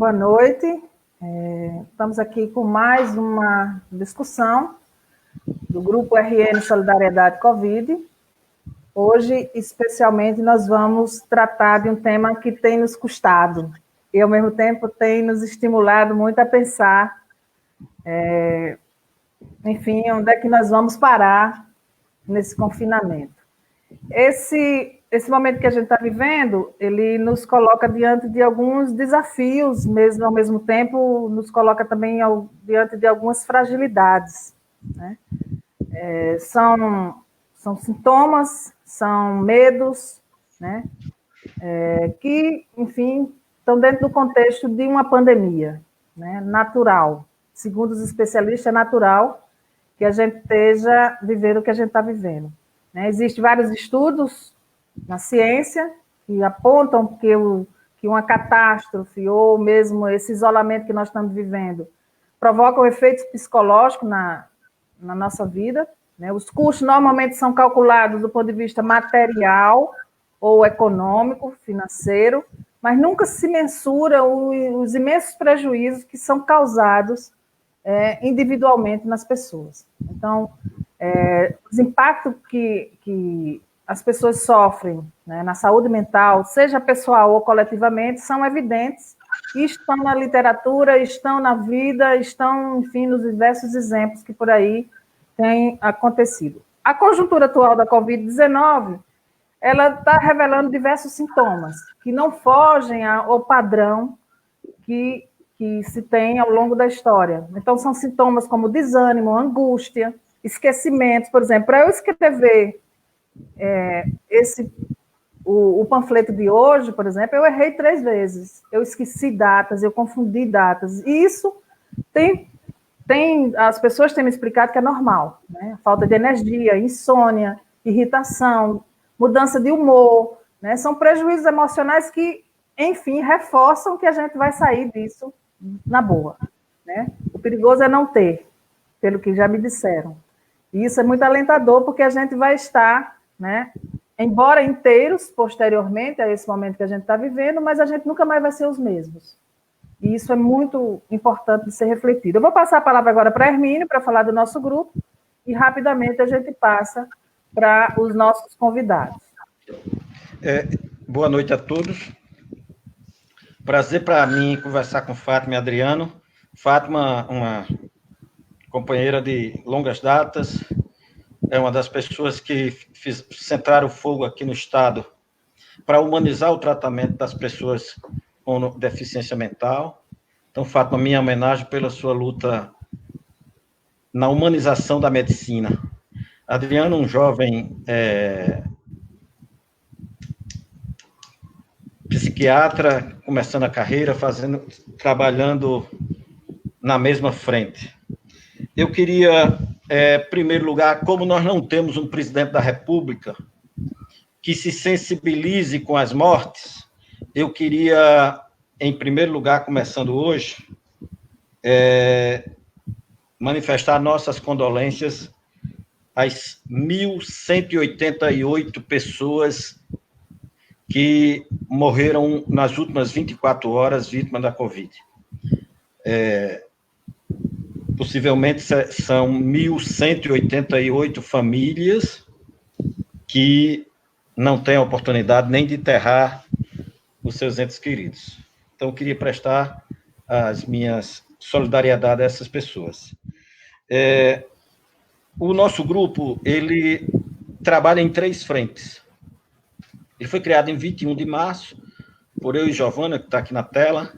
Boa noite. Estamos aqui com mais uma discussão do Grupo RN Solidariedade Covid. Hoje, especialmente, nós vamos tratar de um tema que tem nos custado e, ao mesmo tempo, tem nos estimulado muito a pensar, enfim, onde é que nós vamos parar nesse confinamento. Esse momento que a gente está vivendo, ele nos coloca diante de alguns desafios, mesmo ao mesmo tempo, nos coloca também diante de algumas fragilidades, né? São sintomas, são medos, né? Que, enfim, estão dentro do contexto de uma pandemia, né? Natural. Segundo os especialistas, é natural que a gente esteja vivendo o que a gente está vivendo. Existem vários estudos na ciência que apontam que uma catástrofe ou mesmo esse isolamento que nós estamos vivendo provocam efeitos psicológicos na nossa vida. Os custos normalmente são calculados do ponto de vista material ou econômico, financeiro, mas nunca se mensura os imensos prejuízos que são causados individualmente nas pessoas. Então, os impactos que as pessoas sofrem, né, na saúde mental, seja pessoal ou coletivamente, são evidentes e estão na literatura, estão na vida, estão, enfim, nos diversos exemplos que por aí têm acontecido. A conjuntura atual da Covid-19, ela está revelando diversos sintomas que não fogem ao padrão que se tem ao longo da história. Então, são sintomas como desânimo, angústia, esquecimentos. Por exemplo, para eu escrever o panfleto de hoje, por exemplo, eu errei 3 vezes. Eu esqueci datas, eu confundi datas. E isso as pessoas têm me explicado que é normal, né? Falta de energia, insônia, irritação, mudança de humor, né? São prejuízos emocionais que, enfim, reforçam que a gente vai sair disso na boa, né? O perigoso é não ter, pelo que já me disseram. E isso é muito alentador, porque a gente vai estar, né, embora inteiros, posteriormente a esse momento que a gente está vivendo, mas a gente nunca mais vai ser os mesmos. E isso é muito importante de ser refletido. Eu vou passar a palavra agora para a Hermínio, para falar do nosso grupo, e rapidamente a gente passa para os nossos convidados. Boa noite a todos. Prazer para mim conversar com Fátima e Adriano. Fátima, uma companheira de longas datas, é uma das pessoas que centraram o fogo aqui no Estado para humanizar o tratamento das pessoas com deficiência mental. Então, Fátima, minha homenagem pela sua luta na humanização da medicina. Adriano, um jovem psiquiatra, começando a carreira, trabalhando na mesma frente. Eu queria, em primeiro lugar, como nós não temos um presidente da República que se sensibilize com as mortes, eu queria, em primeiro lugar, começando hoje, manifestar nossas condolências às 1.188 pessoas que morreram nas últimas 24 horas vítimas da Covid. Possivelmente são 1.188 famílias que não têm a oportunidade nem de enterrar os seus entes queridos. Então, eu queria prestar as minhas solidariedades a essas pessoas. O nosso grupo, ele trabalha em 3 frentes. Ele foi criado em 21 de março, por eu e Giovana, que está aqui na tela,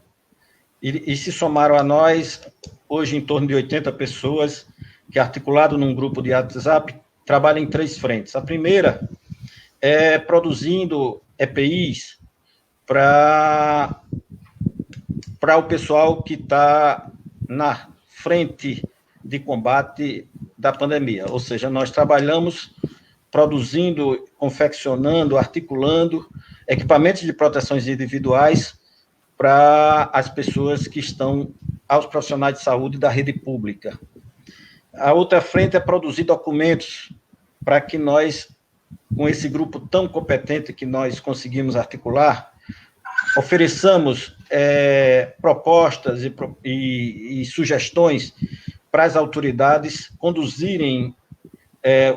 e se somaram a nós, hoje, em torno de 80 pessoas, que, articulado num grupo de WhatsApp, trabalham em 3 frentes. A primeira é produzindo EPIs para o pessoal que está na frente de combate da pandemia. Ou seja, nós trabalhamos produzindo, confeccionando, articulando equipamentos de proteções individuais para as pessoas que estão, aos profissionais de saúde da rede pública. A outra frente é produzir documentos para que nós, com esse grupo tão competente que nós conseguimos articular, ofereçamos propostas e sugestões para as autoridades conduzirem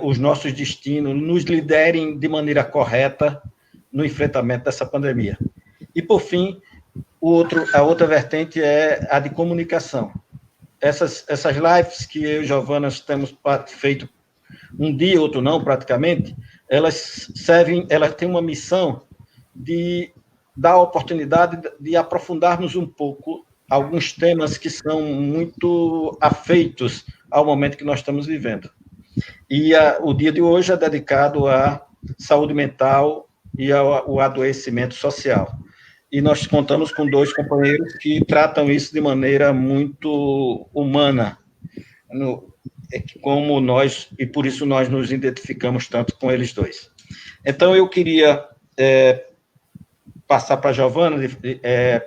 os nossos destinos, nos liderem de maneira correta no enfrentamento dessa pandemia. E, por fim, a outra vertente é a de comunicação. Essas lives que eu e Giovana temos feito um dia, outro não, praticamente, elas têm uma missão de dar a oportunidade de aprofundarmos um pouco alguns temas que são muito afeitos ao momento que nós estamos vivendo. E o dia de hoje é dedicado à saúde mental e ao adoecimento social. E nós contamos com 2 companheiros que tratam isso de maneira muito humana, como nós, e por isso nós nos identificamos tanto com eles 2. Então, eu queria passar para a Giovana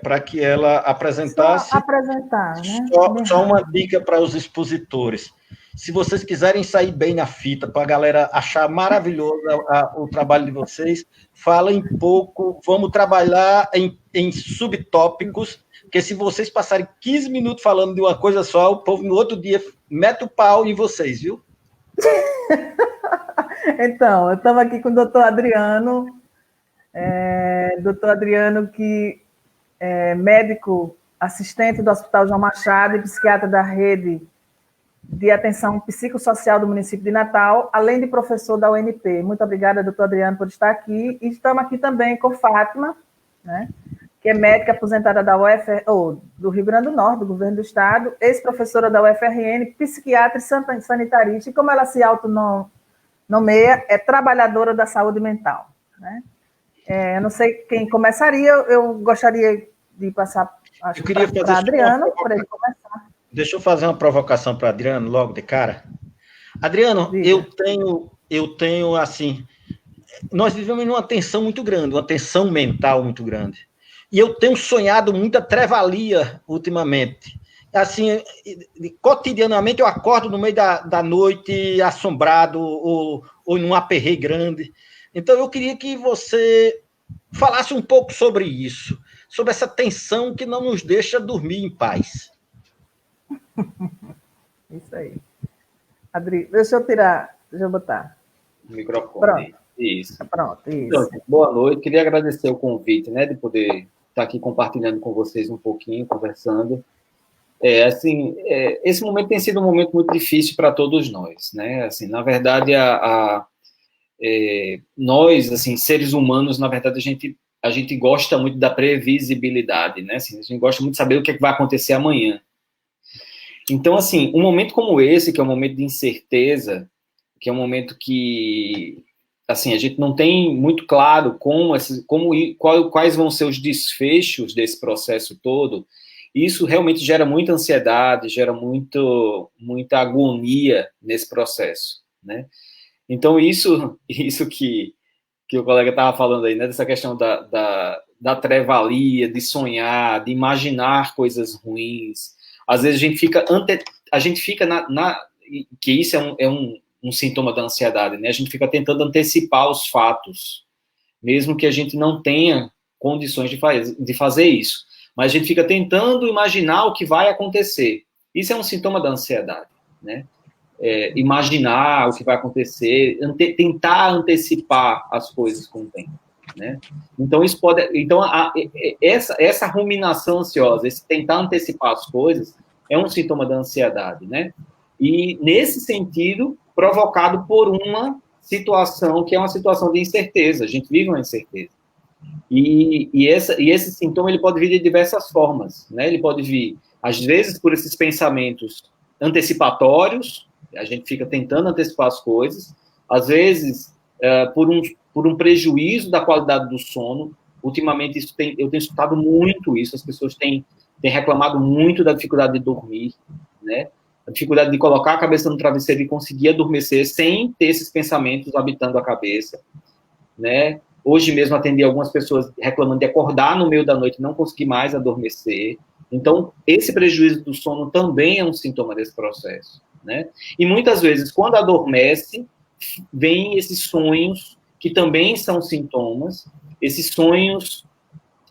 para que ela apresentasse. Só apresentar, né? Só uma dica para os expositores. Se vocês quiserem sair bem na fita, para a galera achar maravilhoso o trabalho de vocês, falem pouco, vamos trabalhar em subtópicos, porque se vocês passarem 15 minutos falando de uma coisa só, o povo no outro dia mete o pau em vocês, viu? Então, eu estava aqui com o doutor Adriano, que é médico assistente do Hospital João Machado e psiquiatra da rede de atenção psicossocial do município de Natal, além de professor da UNP. Muito obrigada, doutor Adriano, por estar aqui. E estamos aqui também com Fátima, né, que é médica aposentada da do Rio Grande do Norte, do governo do estado, ex-professora da UFRN, psiquiatra e sanitarista, e como ela se autonomeia, é trabalhadora da saúde mental. Né? Eu não sei quem começaria, eu gostaria de passar para Adriano, para ele começar. Deixa eu fazer uma provocação para Adriano logo de cara. Adriano, eu tenho assim, nós vivemos numa tensão muito grande, uma tensão mental muito grande. E eu tenho sonhado muita trevalia ultimamente. Assim, cotidianamente eu acordo no meio da noite assombrado ou num aperreio grande. Então eu queria que você falasse um pouco sobre isso, sobre essa tensão que não nos deixa dormir em paz. Isso aí. Adri, deixa eu botar o microfone. Pronto. Isso. Pronto, isso. Então, boa noite. Queria agradecer o convite, né, de poder estar aqui compartilhando com vocês um pouquinho, conversando. Esse momento tem sido um momento muito difícil para todos nós, né? Assim, na verdade, nós, assim, seres humanos, na verdade, a gente gosta muito da previsibilidade, né? Assim, a gente gosta muito de saber o que vai acontecer amanhã. Então, assim, um momento como esse, que é um momento de incerteza, que é um momento que, assim, a gente não tem muito claro quais vão ser os desfechos desse processo todo, isso realmente gera muita ansiedade, gera muita agonia nesse processo, né? Então, isso que o colega estava falando aí, né, dessa questão da trevalia, de sonhar, de imaginar coisas ruins. Às vezes a gente fica que isso é um sintoma da ansiedade, né? A gente fica tentando antecipar os fatos, mesmo que a gente não tenha condições de fazer isso. Mas a gente fica tentando imaginar o que vai acontecer. Isso é um sintoma da ansiedade, né? Imaginar o que vai acontecer, tentar antecipar as coisas com o tempo, né? Então, essa ruminação ansiosa, esse tentar antecipar as coisas, é um sintoma da ansiedade, né? E, nesse sentido, provocado por uma situação que é uma situação de incerteza. A gente vive uma incerteza. E esse sintoma ele pode vir de diversas formas, né? Ele pode vir, às vezes, por esses pensamentos antecipatórios, a gente fica tentando antecipar as coisas, às vezes, por um prejuízo da qualidade do sono. Ultimamente, eu tenho escutado muito isso, as pessoas têm reclamado muito da dificuldade de dormir, né? A dificuldade de colocar a cabeça no travesseiro e conseguir adormecer sem ter esses pensamentos habitando a cabeça, né? Hoje mesmo atendi algumas pessoas reclamando de acordar no meio da noite e não conseguir mais adormecer. Então, esse prejuízo do sono também é um sintoma desse processo, né? E muitas vezes, quando adormece, vem esses sonhos que também são sintomas, esses sonhos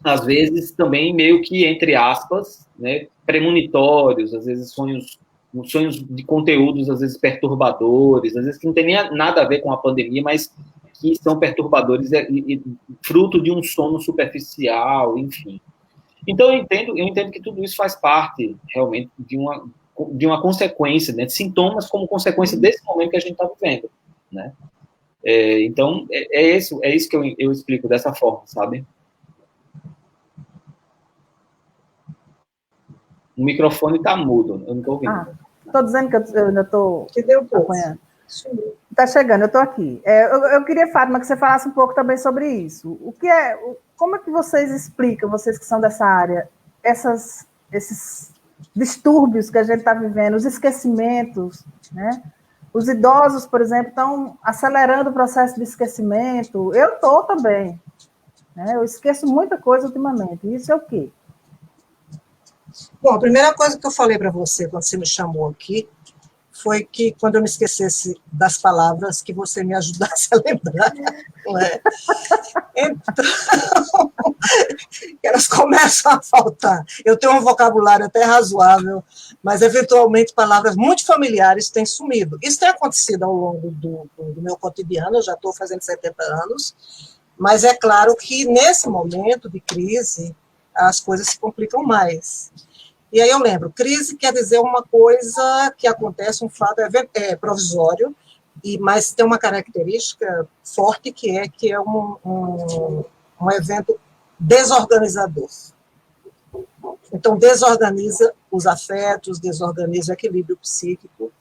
às vezes também meio que, entre aspas, né, premonitórios, às vezes sonhos de conteúdos, às vezes perturbadores, às vezes que não tem nem nada a ver com a pandemia, mas que são perturbadores e fruto de um sono superficial, enfim. Então, eu entendo que tudo isso faz parte, realmente, de uma consequência, né, de sintomas como consequência desse momento que a gente está vivendo, né? Então, é isso que eu explico dessa forma, sabe? O microfone está mudo, eu não estou ouvindo. Estou dizendo que eu ainda estou acompanhando. Está chegando, eu estou aqui. Eu queria, Fátima, que você falasse um pouco também sobre isso. Como é que vocês explicam, vocês que são dessa área, esses distúrbios que a gente está vivendo, os esquecimentos, né? Os idosos, por exemplo, estão acelerando o processo de esquecimento. Eu estou também. Né? Eu esqueço muita coisa ultimamente. Isso é o quê? Bom, a primeira coisa que eu falei para você, quando você me chamou aqui, foi que, quando eu me esquecesse das palavras, que você me ajudasse a lembrar, não é? Então, elas começam a faltar. Eu tenho um vocabulário até razoável, mas, eventualmente, palavras muito familiares têm sumido. Isso tem acontecido ao longo do meu cotidiano, eu já estou fazendo 70 anos, mas é claro que, nesse momento de crise, as coisas se complicam mais. E aí eu lembro, crise quer dizer uma coisa que acontece, um fato provisório, mas tem uma característica forte que é um evento desorganizador. Então, desorganiza os afetos, desorganiza o equilíbrio psíquico,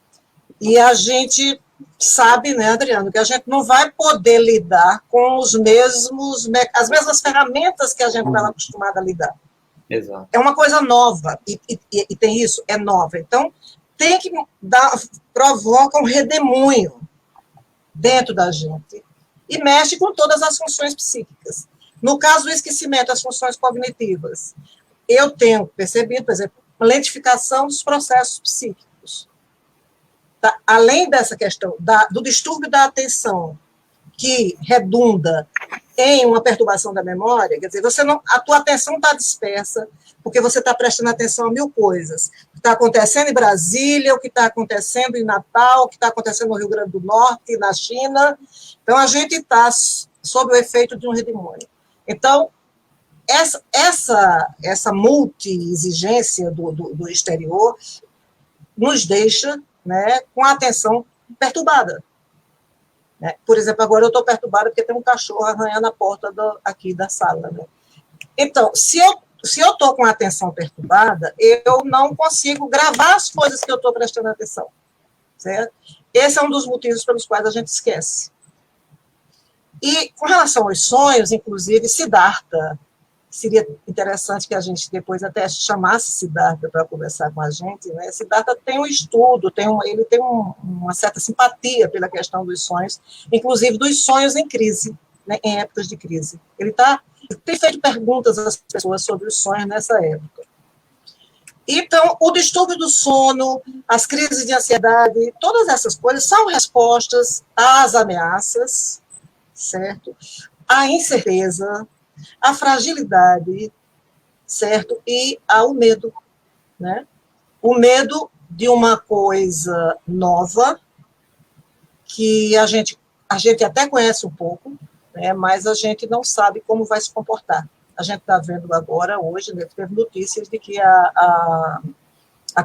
e a gente sabe, né, Adriano, que a gente não vai poder lidar com as mesmas ferramentas que a gente estava acostumado a lidar. Exato. É uma coisa nova, e tem isso, é nova. Então, tem que provoca um redemoinho dentro da gente e mexe com todas as funções psíquicas. No caso do esquecimento, as funções cognitivas, eu tenho percebido, por exemplo, uma lentificação dos processos psíquicos. Tá? Além dessa questão do distúrbio da atenção, que redunda em uma perturbação da memória, quer dizer, a tua atenção está dispersa, porque você está prestando atenção a 1000 coisas. O que está acontecendo em Brasília, o que está acontecendo em Natal, o que está acontecendo no Rio Grande do Norte, na China. Então, a gente está sob o efeito de um redemoinho. Então, essa multi-exigência do exterior nos deixa, né, com a atenção perturbada. Né? Por exemplo, agora eu estou perturbada porque tem um cachorro arranhando a porta aqui da sala. Né? Então, se eu estou com a atenção perturbada, eu não consigo gravar as coisas que eu estou prestando atenção. Certo? Esse é um dos motivos pelos quais a gente esquece. E, com relação aos sonhos, inclusive, Siddhartha, seria interessante que a gente depois até chamasse Siddhartha para conversar com a gente, né? Siddhartha tem um estudo, ele tem uma certa simpatia pela questão dos sonhos, inclusive dos sonhos em crise, né? Em épocas de crise. Ele tem feito perguntas às pessoas sobre os sonhos nessa época. Então, o distúrbio do sono, as crises de ansiedade, todas essas coisas são respostas às ameaças, certo? À incerteza, à fragilidade, certo? E ao medo, né? O medo de uma coisa nova, que a gente até conhece um pouco, né? Mas a gente não sabe como vai se comportar. A gente está vendo agora, hoje, né, teve notícias de que a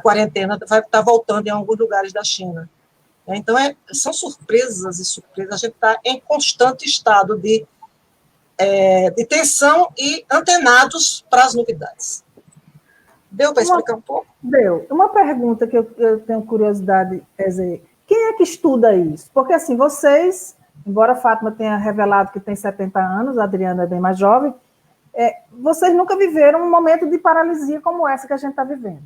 quarentena vai estar voltando em alguns lugares da China. Então, são surpresas e surpresas. A gente está em constante estado de tensão e antenados para as novidades. Deu para explicar um pouco? Deu. Uma pergunta que eu tenho curiosidade, quem é que estuda isso? Porque, assim, vocês, embora a Fátima tenha revelado que tem 70 anos, a Adriana é bem mais jovem, vocês nunca viveram um momento de paralisia como essa que a gente está vivendo.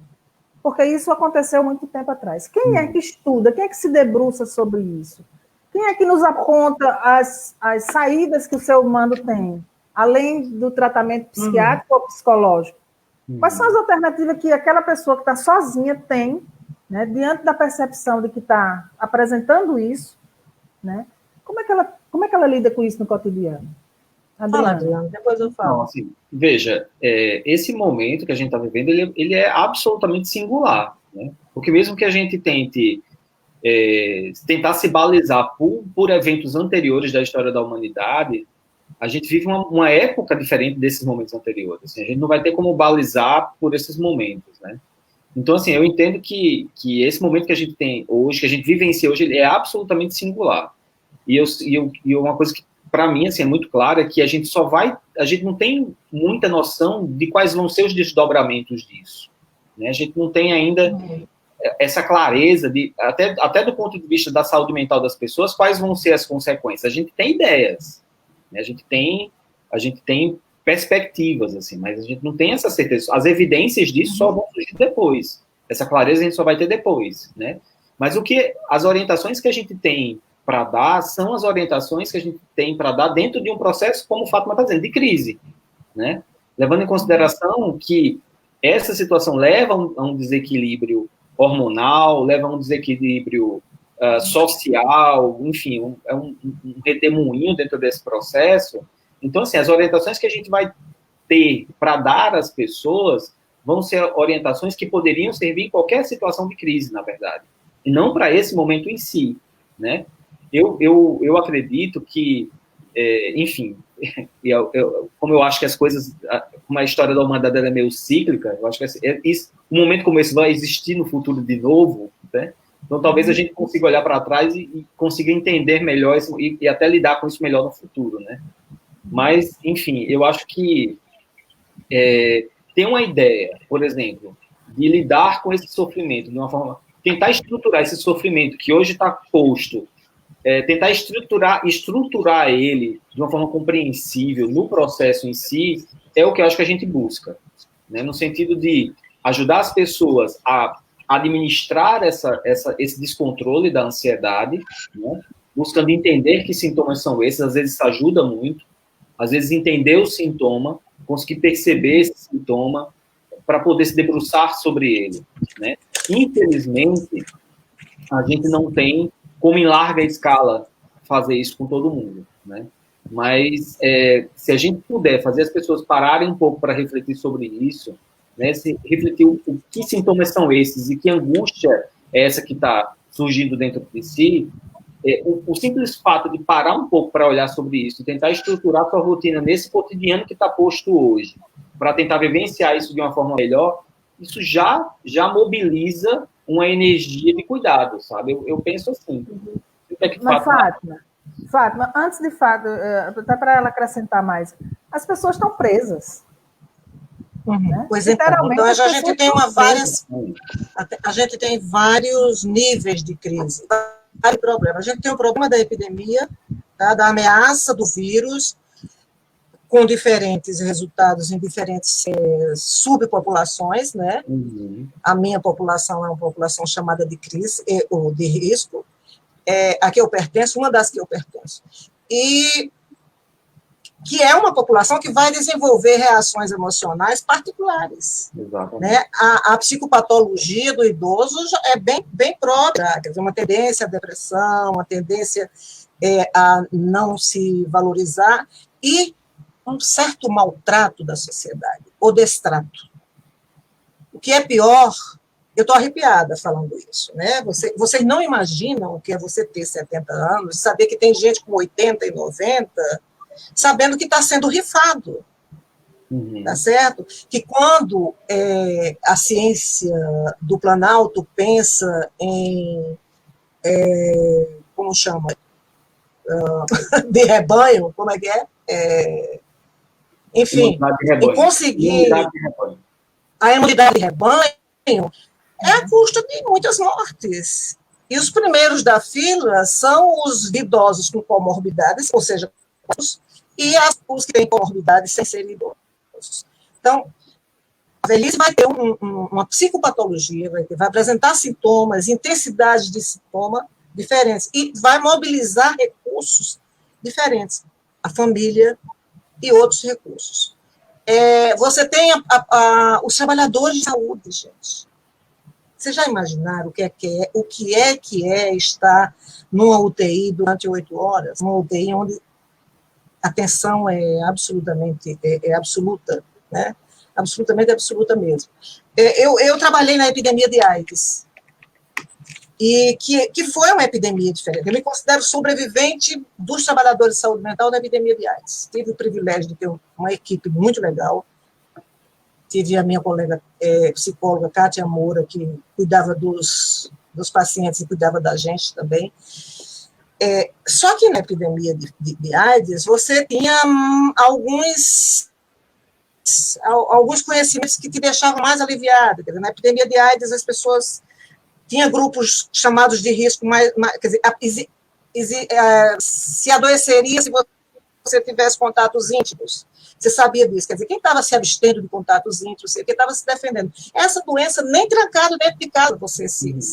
Porque isso aconteceu muito tempo atrás. Quem é que estuda? Quem é que se debruça sobre isso? Quem é que nos aponta as saídas que o ser humano tem, além do tratamento psiquiátrico ou psicológico? Quais são as alternativas que aquela pessoa que está sozinha tem, né, diante da percepção de que está apresentando isso, né? Como é que ela lida com isso no cotidiano? Fala, Adriano. Adriano, depois eu Não, falo. assim, veja, esse momento que a gente está vivendo, ele é absolutamente singular, né? Porque mesmo que a gente tente tentar se balizar por eventos anteriores da história da humanidade, a gente vive uma época diferente desses momentos anteriores. Assim, a gente não vai ter como balizar por esses momentos, né? Então, assim, eu entendo que esse momento que a gente tem hoje, que a gente vivencia hoje, ele é absolutamente singular. E uma coisa que, para mim, assim, é muito clara, é que a gente não tem muita noção de quais vão ser os desdobramentos disso, né? A gente não tem ainda essa clareza, até do ponto de vista da saúde mental das pessoas, quais vão ser as consequências. A gente tem ideias, né? A gente tem perspectivas, assim, mas a gente não tem essa certeza. As evidências disso só vão surgir depois. Essa clareza a gente só vai ter depois, né? Mas as orientações que a gente tem para dar são as orientações que a gente tem para dar dentro de um processo, como o Fátima está dizendo, de crise, né? Levando em consideração que essa situação leva a um desequilíbrio hormonal, leva a um desequilíbrio social, enfim, é um redemoinho dentro desse processo. Então, assim, as orientações que a gente vai ter para dar às pessoas vão ser orientações que poderiam servir em qualquer situação de crise, na verdade, e não para esse momento em si, né? Eu acredito que, enfim, como eu acho que as coisas, como a história da humanidade ela é meio cíclica, eu acho que um momento como esse vai existir no futuro de novo, né? Então talvez a gente consiga olhar para trás e consiga entender melhor isso, e até lidar com isso melhor no futuro, né? Mas, enfim, eu acho que tem uma ideia, por exemplo, de lidar com esse sofrimento de uma forma, tentar estruturar esse sofrimento que hoje está posto, tentar estruturar ele de uma forma compreensível no processo em si, é o que eu acho que a gente busca, né? No sentido de ajudar as pessoas a administrar esse descontrole da ansiedade, né? Buscando entender que sintomas são esses, às vezes isso ajuda muito, às vezes entender o sintoma, conseguir perceber esse sintoma, para poder se debruçar sobre ele, né? Infelizmente, a gente não tem como em larga escala fazer isso com todo mundo, né? Mas se a gente puder fazer as pessoas pararem um pouco para refletir sobre isso, né? Se refletir o que sintomas são esses e que angústia é essa que está surgindo dentro de si, o simples fato de parar um pouco para olhar sobre isso e tentar estruturar a sua rotina nesse cotidiano que está posto hoje, para tentar vivenciar isso de uma forma melhor, isso já mobiliza uma energia de cuidado, sabe? Eu penso assim. Mas, Fátima, antes de Fátima, até para ela acrescentar mais, as pessoas estão presas. Né? Pois então a gente tem a gente tem vários níveis de crise, vários problemas. A gente tem o problema da epidemia, tá? Da ameaça do vírus, com diferentes resultados em diferentes subpopulações, né? A minha população é uma população chamada de crise, ou de risco, a que eu pertenço, uma das que eu pertenço. E que é uma população que vai desenvolver reações emocionais particulares. Né? A psicopatologia do idoso é bem própria, quer dizer, uma tendência à depressão, uma tendência a não se valorizar, e um certo maltrato da sociedade, ou destrato. O que é pior, eu estou arrepiada falando isso, né? Vocês não imaginam o que é você ter 70 anos, saber que tem gente com 80 e 90, sabendo que está sendo rifado, tá certo? Que quando a ciência do Planalto pensa em, como chama? De rebanho, como é que é? Enfim, em conseguir a imunidade de rebanho, é a custa de muitas mortes. E os primeiros da fila são os idosos com comorbidades, ou seja, e os que têm comorbidades sem ser idosos. Então, a velhice vai ter uma psicopatologia, vai apresentar sintomas, intensidades de sintoma diferentes, e vai mobilizar recursos diferentes, a família e outros recursos. Você tem os trabalhadores de saúde, gente. Vocês já imaginaram o que é estar numa UTI durante 8 horas? Numa UTI onde a tensão é absolutamente absoluta, né? Absolutamente absoluta mesmo. Eu trabalhei na epidemia de AIDS, e que foi uma epidemia diferente. Eu me considero sobrevivente dos trabalhadores de saúde mental na epidemia de AIDS. Tive o privilégio de ter uma equipe muito legal. Tive a minha colega psicóloga, Kátia Moura, que cuidava dos pacientes e cuidava da gente também. Só que na epidemia de AIDS, você tinha alguns conhecimentos que te deixavam mais aliviada. Na epidemia de AIDS, as pessoas tinham grupos chamados de risco quer dizer, se adoeceria se você tivesse contatos íntimos. Você sabia disso, quer dizer, quem estava se abstendo de contatos íntimos, quem estava se defendendo. Essa doença, nem trancado dentro de casa, você se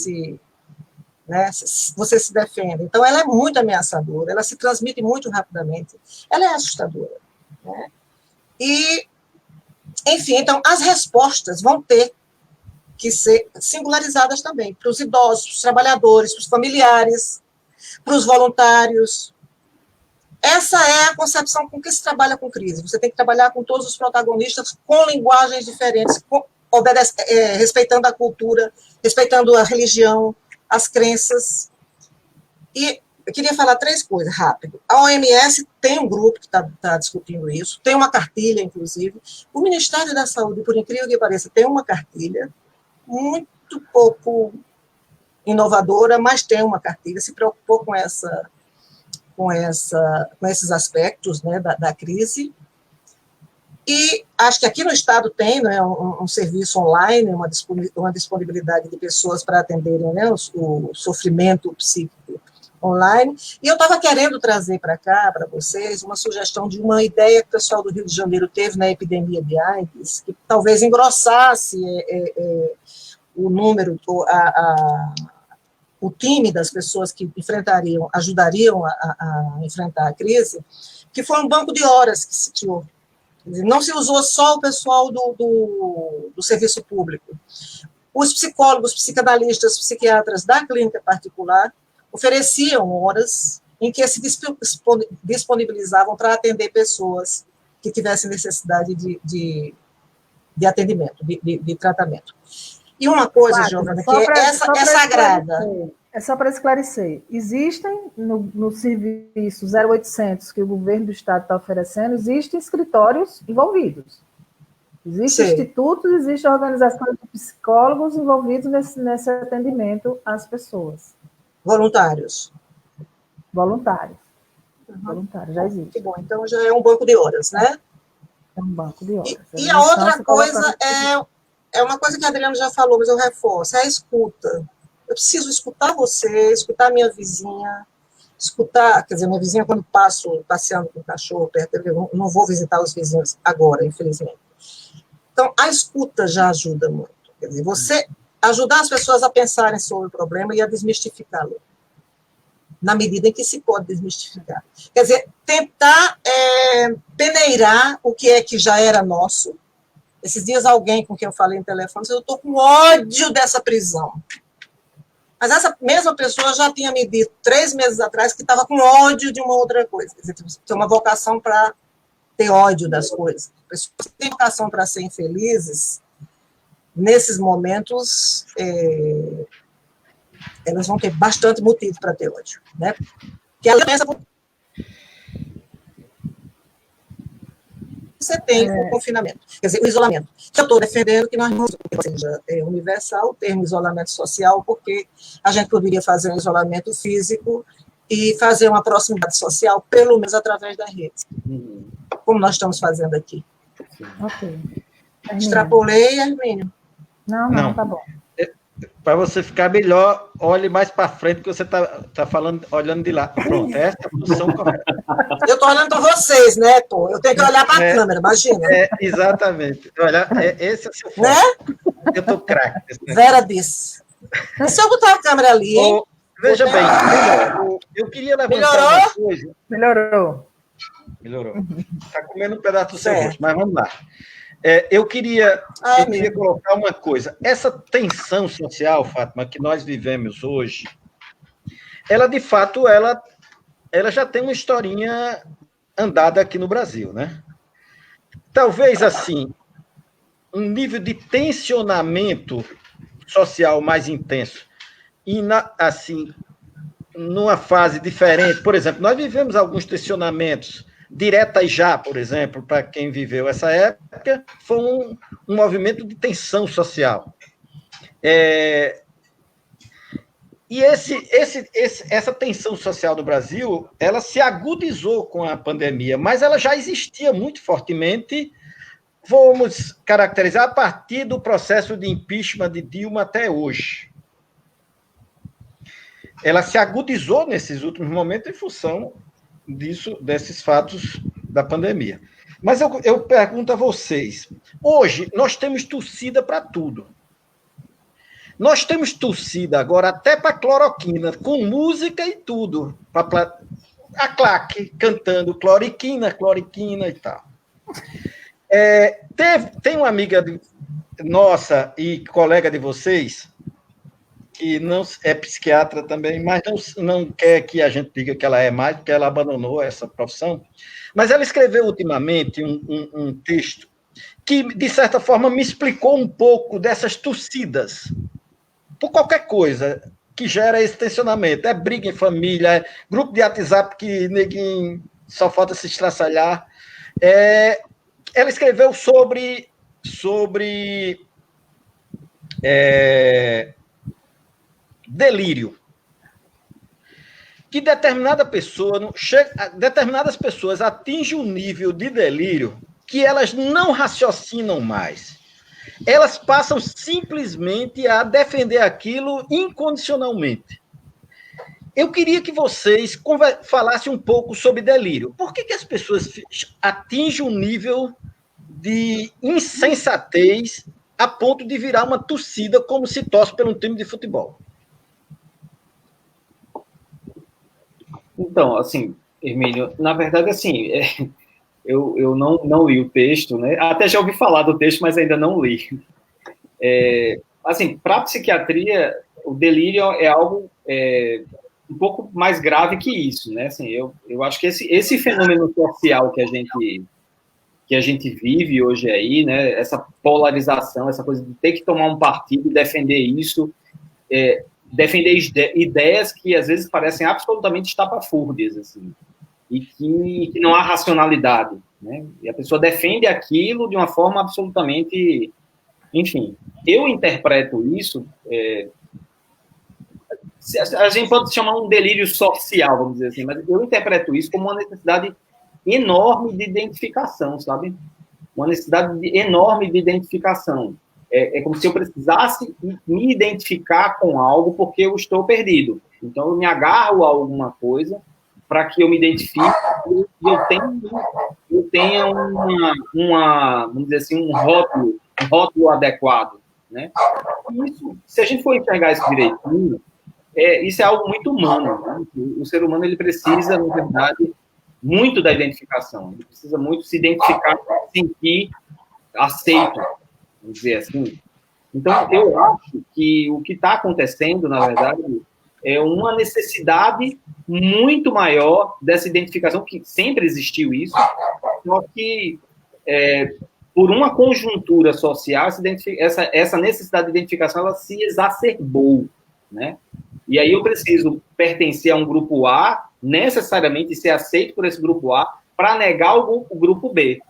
defende. Então, ela é muito ameaçadora, ela se transmite muito rapidamente, ela é assustadora. Né? E, enfim, então, as respostas vão ter que ser singularizadas também, para os idosos, para os trabalhadores, para os familiares, para os voluntários. Essa é a concepção com que se trabalha com crise. Você tem que trabalhar com todos os protagonistas, com linguagens diferentes, respeitando a cultura, respeitando a religião, as crenças. E eu queria falar 3 coisas, rápido. A OMS tem um grupo que está discutindo isso, tem uma cartilha, inclusive. O Ministério da Saúde, por incrível que pareça, tem uma cartilha, muito pouco inovadora, mas tem uma cartilha, se preocupou com esses aspectos, né, da crise. E acho que aqui no Estado tem, né, um serviço online, uma disponibilidade de pessoas para atenderem, né, o sofrimento psíquico online. E eu estava querendo trazer para cá, para vocês, uma sugestão de uma ideia que o pessoal do Rio de Janeiro teve na epidemia de AIDS, que talvez engrossasse o número, o time das pessoas que ajudariam a enfrentar a crise, que foi um banco de horas que se criou. Não se usou só o pessoal do serviço público. Os psicólogos, psicanalistas, psiquiatras da clínica particular ofereciam horas em que se disponibilizavam para atender pessoas que tivessem necessidade de atendimento, de tratamento. E uma coisa, Giovana, que é sagrada. É só para esclarecer. Existem no serviço 0800 que o governo do Estado está oferecendo, existem escritórios envolvidos. Existem institutos, existem organizações de psicólogos envolvidos nesse atendimento às pessoas. Voluntários. Voluntários. Voluntários, já existe. Que bom, então já é um banco de horas, né? É um banco de horas. E a outra coisa é uma coisa que a Adriana já falou, mas eu reforço, é a escuta. Eu preciso escutar você, escutar minha vizinha, quer dizer, minha vizinha, quando passo passeando com o cachorro perto dele, eu não vou visitar os vizinhos agora, infelizmente. Então, a escuta já ajuda muito. Quer dizer, você ajudar as pessoas a pensarem sobre o problema e a desmistificá-lo, na medida em que se pode desmistificar. Quer dizer, tentar peneirar o que é que já era nosso. Esses dias, alguém com quem eu falei no telefone disse: eu estou com ódio dessa prisão. Mas essa mesma pessoa já tinha me dito 3 meses atrás que estava com ódio de uma outra coisa. Quer dizer, tem uma vocação para ter ódio das coisas. Pessoas que têm vocação para ser infelizes, nesses momentos, elas vão ter bastante motivo para ter ódio. Né? Que ela pensa você tem o confinamento, quer dizer, o isolamento. Eu estou defendendo que nós não seja universal o termo isolamento social, porque a gente poderia fazer um isolamento físico e fazer uma proximidade social, pelo menos através das redes, como nós estamos fazendo aqui. Ok. Extrapolei, Hermínio? Não, tá bom. Para você ficar melhor, olhe mais para frente, que você está falando, olhando de lá. Pronto, essa é a posição correta. Eu estou olhando para vocês, né, pô? Eu tenho que olhar para a câmera, imagina. Exatamente. Olha, esse é o seu foco. Né? Eu estou craque. Vera disse. Se eu botar a câmera ali, hein? Veja bem, eu queria levantar uma coisa. Melhorou. Está comendo um pedaço do seu rosto, mas vamos lá. Eu queria colocar uma coisa. Essa tensão social, Fátima, que nós vivemos hoje, ela, de fato, ela já tem uma historinha andado aqui no Brasil, né? Talvez, assim, um nível de tensionamento social mais intenso e, assim, numa fase diferente. Por exemplo, nós vivemos alguns tensionamentos. Direta e Já, por exemplo, para quem viveu essa época, foi um movimento de tensão social. E essa tensão social no Brasil, ela se agudizou com a pandemia, mas ela já existia muito fortemente, vamos caracterizar, a partir do processo de impeachment de Dilma até hoje. Ela se agudizou nesses últimos momentos em função desses fatos da pandemia. Mas eu pergunto a vocês, hoje nós temos torcida para tudo. Nós temos torcida agora até para cloroquina, com música e tudo. A claque cantando cloriquina e tal. Tem uma amiga nossa e colega de vocês, que não é psiquiatra também, mas não quer que a gente diga que ela é mais, porque ela abandonou essa profissão. Mas ela escreveu ultimamente um texto que, de certa forma, me explicou um pouco dessas torcidas, por qualquer coisa que gera esse tensionamento. É briga em família, é grupo de WhatsApp que ninguém só falta se estraçalhar. Ela escreveu sobre delírio. Que determinadas pessoas atingem um nível de delírio que elas não raciocinam mais. Elas passam simplesmente a defender aquilo incondicionalmente. Eu queria que vocês falassem um pouco sobre delírio. Por que as pessoas atingem um nível de insensatez a ponto de virar uma torcida como se torce por um time de futebol? Então, assim, Hermínio, na verdade, assim, eu não li o texto, né? Até já ouvi falar do texto, mas ainda não li. Assim, para a psiquiatria, o delírio é algo um pouco mais grave que isso, né? Assim, eu acho que esse fenômeno social que a gente vive hoje aí, né? Essa polarização, essa coisa de ter que tomar um partido e defender isso, defender ideias que às vezes parecem absolutamente estapafúrdias, assim, e que não há racionalidade, né? E a pessoa defende aquilo de uma forma absolutamente... Enfim, eu interpreto isso... a gente pode chamar um delírio social, vamos dizer assim, mas eu interpreto isso como uma necessidade enorme de identificação, sabe? Uma necessidade enorme de identificação. É como se eu precisasse me identificar com algo porque eu estou perdido. Então, eu me agarro a alguma coisa para que eu me identifique e eu tenha vamos dizer assim, um rótulo adequado, né? Isso, se a gente for enxergar isso direitinho, isso é algo muito humano, né? O ser humano, ele precisa, na verdade, muito da identificação. Ele precisa muito se identificar, se sentir aceito, vamos dizer assim. Então, eu acho que o que está acontecendo, na verdade, é uma necessidade muito maior dessa identificação, que sempre existiu isso, só que, por uma conjuntura social, essa necessidade de identificação, ela se exacerbou, né? E aí eu preciso pertencer a um grupo A, necessariamente ser aceito por esse grupo A, para negar o grupo B.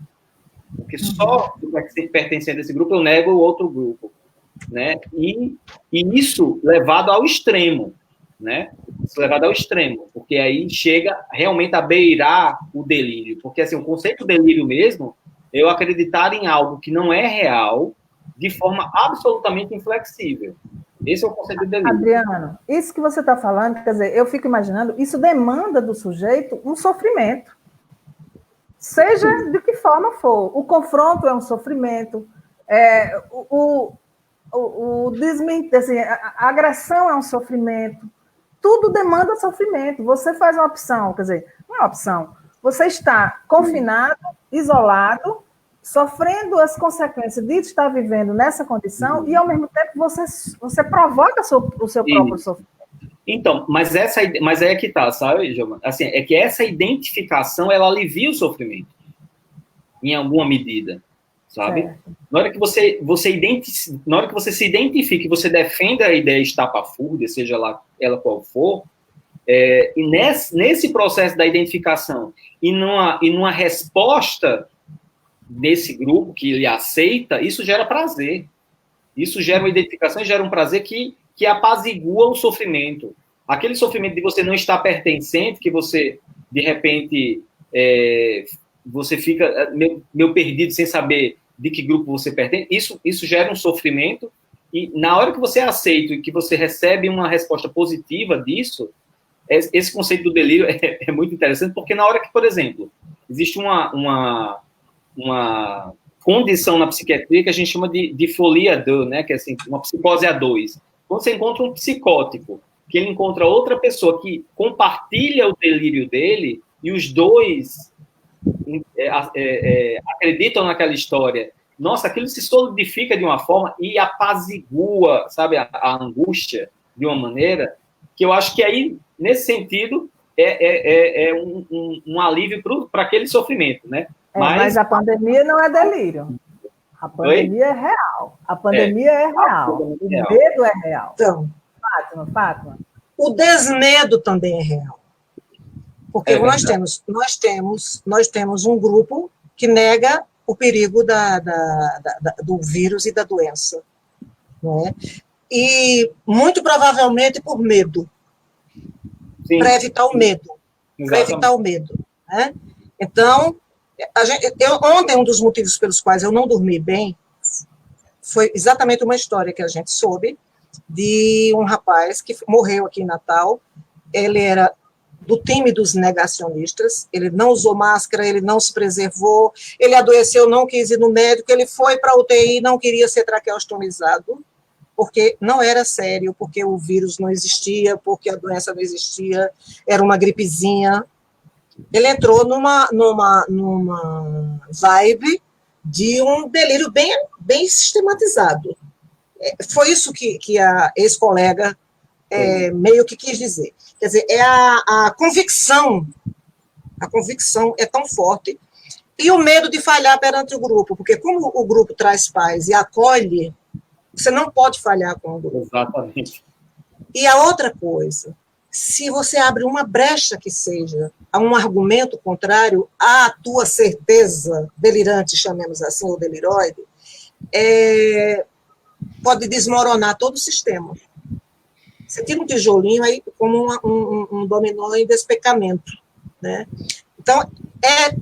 Porque só pertencendo a esse grupo eu nego o outro grupo, né? E isso levado ao extremo, né? Isso levado ao extremo, porque aí chega realmente a beirar o delírio. Porque assim, o conceito do delírio mesmo é eu acreditar em algo que não é real de forma absolutamente inflexível. Esse é o conceito de delírio. Adriano, isso que você está falando, quer dizer, eu fico imaginando, isso demanda do sujeito um sofrimento. Seja de que forma for. O confronto é um sofrimento, assim, a agressão é um sofrimento. Tudo demanda sofrimento. Você faz uma opção, quer dizer, não é uma opção. Você está confinado, isolado, sofrendo as consequências de estar vivendo nessa condição e, ao mesmo tempo, você provoca o seu próprio sofrimento. Então, mas aí é que tá, sabe, Giovana? Assim, é que essa identificação, ela alivia o sofrimento, em alguma medida, sabe? Certo. Na hora que na hora que você se identifica e você defende a ideia estapafúrdia, seja lá ela qual for, e nesse processo da identificação e numa resposta desse grupo que ele aceita, isso gera prazer. Isso gera uma identificação e gera um prazer que apazigua o sofrimento. Aquele sofrimento de você não estar pertencente, que você, de repente, você fica meio perdido sem saber de que grupo você pertence, isso gera um sofrimento, e na hora que você aceita e que você recebe uma resposta positiva disso, esse conceito do delírio é muito interessante, porque na hora que, por exemplo, existe uma condição na psiquiatria que a gente chama de folie à deux, né, que é assim, uma psicose a dois. Quando você encontra um psicótico, que ele encontra outra pessoa que compartilha o delírio dele, e os dois acreditam naquela história, nossa, aquilo se solidifica de uma forma e apazigua, sabe, a angústia de uma maneira que eu acho que aí, nesse sentido, é um alívio para aquele sofrimento, né? Mas a pandemia não é delírio. A pandemia é real. A pandemia é real. O medo é real. Então, Fátima. O desmedo também é real. Porque nós temos um grupo que nega o perigo do vírus e da doença. Né? E, muito provavelmente, por medo. Para evitar o medo. Para evitar o medo. Né? Então, ontem, um dos motivos pelos quais eu não dormi bem foi exatamente uma história que a gente soube de um rapaz que morreu aqui em Natal. Ele era do time dos negacionistas, ele não usou máscara, ele não se preservou, ele adoeceu, não quis ir no médico, ele foi para a UTI, não queria ser traqueostomizado, porque não era sério, porque o vírus não existia, porque a doença não existia, era uma gripezinha. Ele entrou numa vibe de um delírio bem sistematizado. Foi isso que a ex-colega meio que quis dizer. Quer dizer, a convicção é tão forte, e o medo de falhar perante o grupo, porque como o grupo traz paz e acolhe, você não pode falhar com o grupo. Exatamente. E a outra coisa, se você abre uma brecha que seja a um argumento contrário à tua certeza delirante, chamemos assim, ou deliroide, pode desmoronar todo o sistema. Você tira um tijolinho aí como um dominó em despecamento, né? Então, é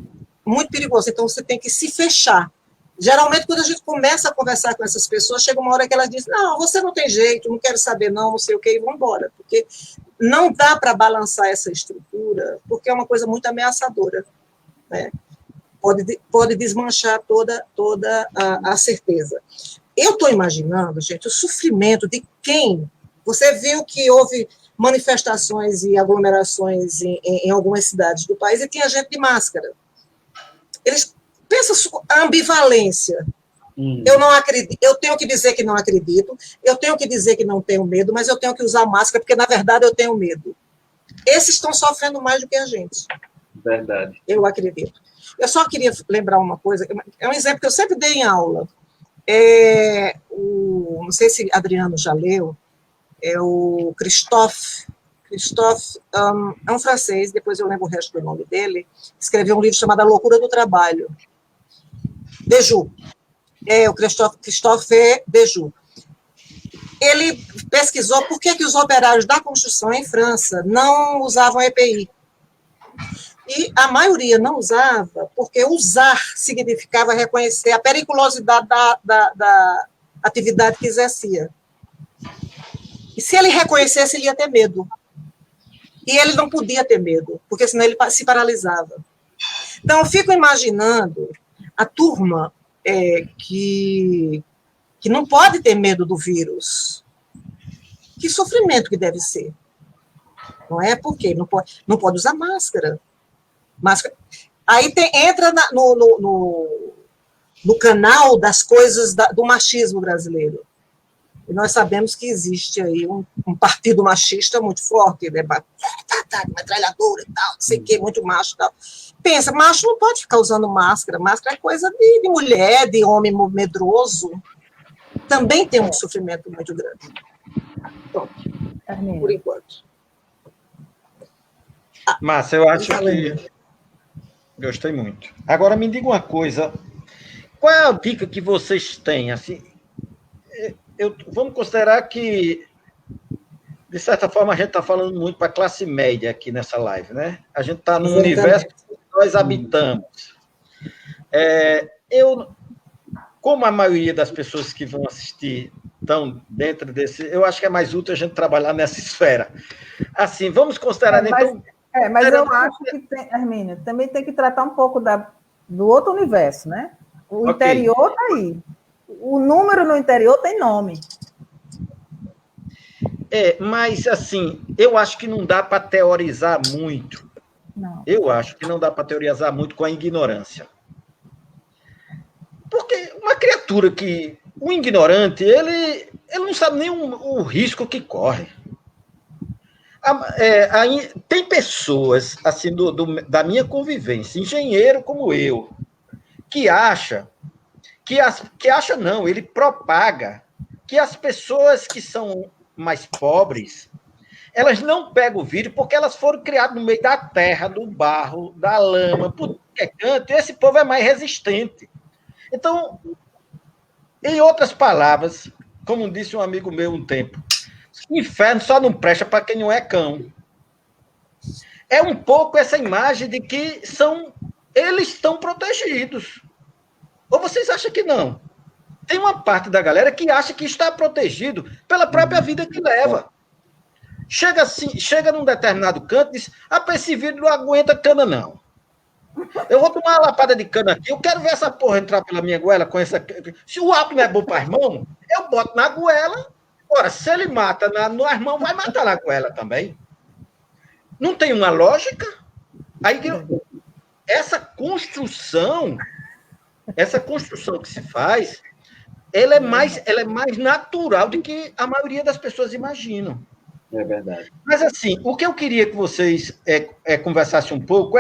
muito perigoso. Então, você tem que se fechar. Geralmente, quando a gente começa a conversar com essas pessoas, chega uma hora que elas dizem, não, você não tem jeito, não quero saber não sei o que, e vão embora. Porque não dá para balançar essa estrutura, porque é uma coisa muito ameaçadora, né? Pode desmanchar toda a certeza. Eu estou imaginando, gente, o sofrimento de quem... Você viu que houve manifestações e aglomerações em algumas cidades do país e tinha gente de máscara. Eles pensam a ambivalência. Eu não acredito, eu tenho que dizer que não acredito, eu tenho que dizer que não tenho medo, mas eu tenho que usar máscara porque, na verdade, eu tenho medo. Esses estão sofrendo mais do que a gente. Verdade. Eu acredito. Eu só queria lembrar uma coisa, é um exemplo que eu sempre dei em aula. Não sei se Adriano já leu, é o Christophe, é um francês, depois eu lembro o resto do nome dele, escreveu um livro chamado A Loucura do Trabalho. Dejoux. O Christophe Dejoux. Ele pesquisou por que os operários da construção em França não usavam EPI. E a maioria não usava, porque usar significava reconhecer a periculosidade da atividade que exercia. E se ele reconhecesse, ele ia ter medo. E ele não podia ter medo, porque senão ele se paralisava. Então, eu fico imaginando a turma que não pode ter medo do vírus. Que sofrimento que deve ser. Não é? Porque não pode usar máscara. Aí entra no canal das coisas do machismo brasileiro. E nós sabemos que existe aí um partido machista muito forte, né? Metralhadora e tal, não sei o quê, muito macho e tal. Pensa, macho não pode ficar usando máscara. Máscara é coisa de mulher, de homem medroso. Também tem um sofrimento muito grande. Pronto, por enquanto. Márcia, eu acho que... Gostei muito. Agora, me diga uma coisa. Qual é a dica que vocês têm? Assim, vamos considerar que, de certa forma, a gente está falando muito para a classe média aqui nessa live, né? A gente está num universo que nós habitamos. Como a maioria das pessoas que vão assistir estão dentro desse... Eu acho que é mais útil a gente trabalhar nessa esfera. Assim, vamos considerar... Mas eu acho que, Hermínio, também tem que tratar um pouco do outro universo, né? O interior está aí. O número no interior tem nome. Mas, assim, eu acho que não dá para teorizar muito. Não. Eu acho que não dá para teorizar muito com a ignorância. Porque uma criatura que... O ignorante, ele não sabe nem o risco que corre. Tem pessoas, assim, da minha convivência, engenheiro como eu, que acha não, ele propaga que as pessoas que são mais pobres, elas não pegam o vírus porque elas foram criadas no meio da terra, do barro, da lama, por que canto, e esse povo é mais resistente. Então, em outras palavras, como disse um amigo meu um tempo, o inferno só não presta para quem não é cão. É um pouco essa imagem de que eles estão protegidos. Ou vocês acham que não? Tem uma parte da galera que acha que está protegido pela própria vida que leva. Chega num determinado canto e diz, esse vidro não aguenta cana, não. Eu vou tomar uma lapada de cana aqui, eu quero ver essa porra entrar pela minha goela com essa... Se o álcool não é bom para as mãos, eu boto na goela. Ora, se ele mata nas mãos, vai matar na goela também. Não tem uma lógica? Aí essa construção que se faz, ela é mais natural do que a maioria das pessoas imaginam. É verdade. Mas, assim, o que eu queria que vocês conversassem um pouco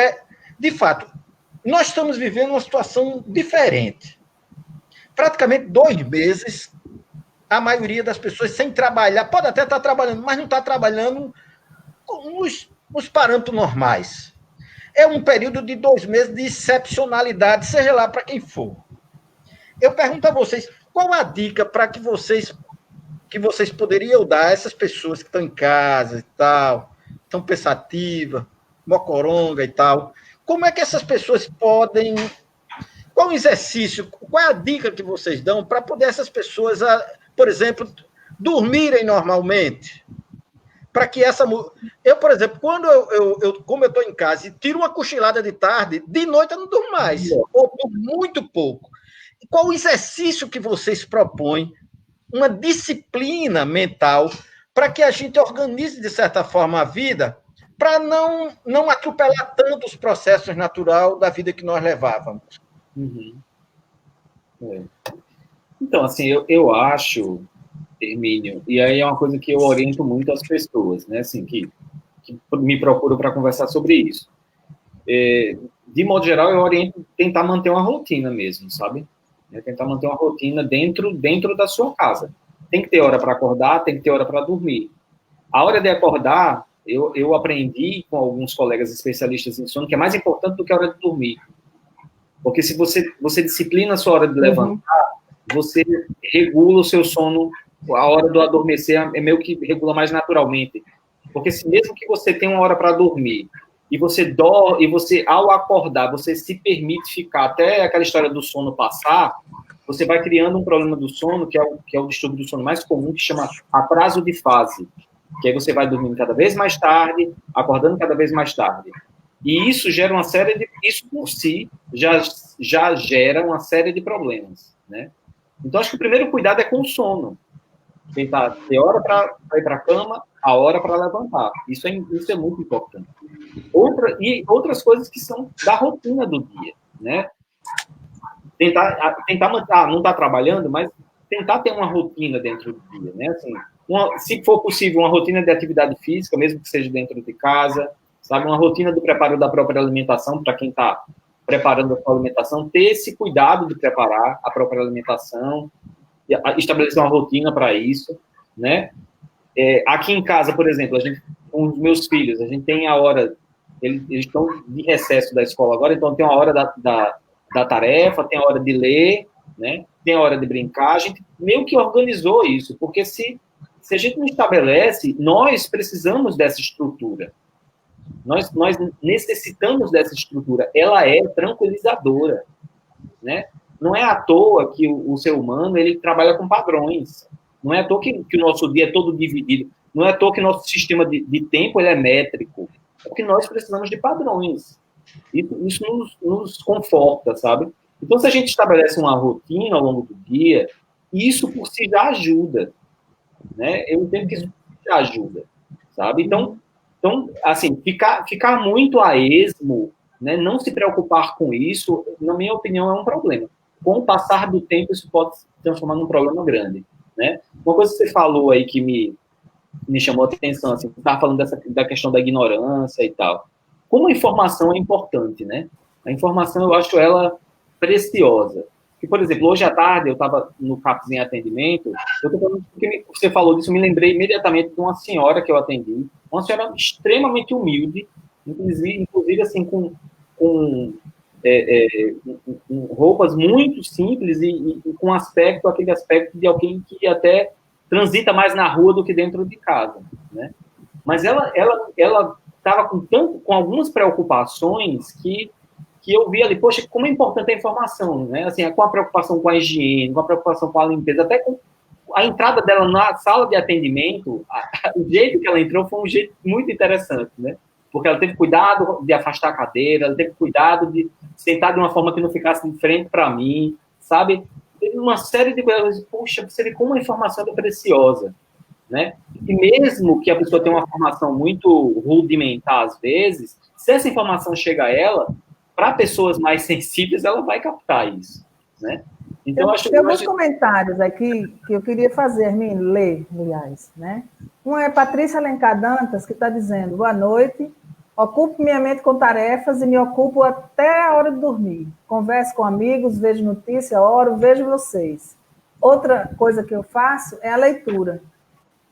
de fato, nós estamos vivendo uma situação diferente. Praticamente 2 meses, a maioria das pessoas sem trabalhar, pode até estar trabalhando, mas não está trabalhando nos parâmetros normais. É um período de 2 meses de excepcionalidade, seja lá para quem for. Eu pergunto a vocês, qual a dica para que vocês poderiam dar a essas pessoas que estão em casa e tal, estão pensativas, mocoronga e tal? Como é que essas pessoas podem... Qual o exercício, qual é a dica que vocês dão para poder essas pessoas, por exemplo, dormirem normalmente? Para que eu, por exemplo, quando como eu estou em casa e tiro uma cochilada de tarde, de noite eu não durmo mais, ou durmo muito pouco. Qual o exercício que vocês propõem, uma disciplina mental, para que a gente organize, de certa forma, a vida, para não atropelar tanto os processos naturais da vida que nós levávamos? Uhum. Então, assim, eu acho, Hermínio, e aí é uma coisa que eu oriento muito as pessoas, né, assim, que me procuram para conversar sobre isso. De modo geral, eu oriento tentar manter uma rotina mesmo, sabe? Tentar manter uma rotina dentro da sua casa. Tem que ter hora para acordar, tem que ter hora para dormir. A hora de acordar, eu aprendi com alguns colegas especialistas em sono que é mais importante do que a hora de dormir. Porque se você disciplina a sua hora de levantar, você regula o seu sono, a hora do adormecer é meio que regula mais naturalmente. Porque se mesmo que você tenha uma hora para dormir, e você ao acordar, você se permite ficar até aquela história do sono passar, você vai criando um problema do sono, que é o distúrbio do sono mais comum, que chama atraso de fase. Que aí você vai dormindo cada vez mais tarde, acordando cada vez mais tarde. E isso gera uma série de... Isso por si já gera uma série de problemas, né? Então, acho que o primeiro cuidado é com o sono. Tentar ter hora para ir para a cama, a hora para levantar. Isso é muito importante. Outras coisas que são da rotina do dia, né? Tentar manter... não está trabalhando, mas tentar ter uma rotina dentro do dia, né? Assim, se for possível, uma rotina de atividade física, mesmo que seja dentro de casa, sabe? Uma rotina do preparo da própria alimentação, para quem está preparando a sua alimentação, ter esse cuidado de preparar a própria alimentação, estabelecer uma rotina para isso, né? Aqui em casa, por exemplo, com os meus filhos, a gente tem a hora, eles estão de recesso da escola agora, então tem a hora da tarefa, tem a hora de ler, né? Tem a hora de brincar, a gente meio que organizou isso, porque se a gente não estabelece, nós precisamos dessa estrutura. Nós necessitamos dessa estrutura. Ela é tranquilizadora, né? Não é à toa que o ser humano ele trabalha com padrões. Não é à toa que o nosso dia é todo dividido. Não é à toa que o nosso sistema de tempo ele é métrico. É porque nós precisamos de padrões. Isso nos conforta, sabe? Então, se a gente estabelece uma rotina ao longo do dia, isso por si já ajuda, né? Eu entendo que isso já ajuda, sabe? Então assim, ficar muito a esmo, né? Não se preocupar com isso, na minha opinião, é um problema. Com o passar do tempo, isso pode se transformar num problema grande, né? Uma coisa que você falou aí que me chamou a atenção, assim, você estava falando da questão da ignorância e tal. Como a informação é importante, né? A informação, eu acho ela preciosa. E, por exemplo, hoje à tarde, eu estava no CAPS em atendimento, porque você falou disso, eu me lembrei imediatamente de uma senhora que eu atendi, uma senhora extremamente humilde, inclusive assim, com roupas muito simples e com aquele aspecto de alguém que até transita mais na rua do que dentro de casa, né? Mas ela estava com algumas preocupações que eu vi ali, poxa, como é importante a informação, né? Assim, com a preocupação com a higiene, com a preocupação com a limpeza, até com a entrada dela na sala de atendimento, o jeito que ela entrou foi um jeito muito interessante, né? Porque ela teve cuidado de afastar a cadeira, ela teve cuidado de sentar de uma forma que não ficasse de frente para mim, sabe? Teve uma série de coisas, poxa, você vê como a informação é preciosa, né? E mesmo que a pessoa tenha uma formação muito rudimentar às vezes, se essa informação chega a ela, para pessoas mais sensíveis, ela vai captar isso, né? Então, tem alguns comentários aqui que eu queria fazer, ler, aliás, né? Um é Patrícia Alencar Dantas, que está dizendo, boa noite, ocupo minha mente com tarefas e me ocupo até a hora de dormir. Converso com amigos, vejo notícia, oro, vejo vocês. Outra coisa que eu faço é a leitura.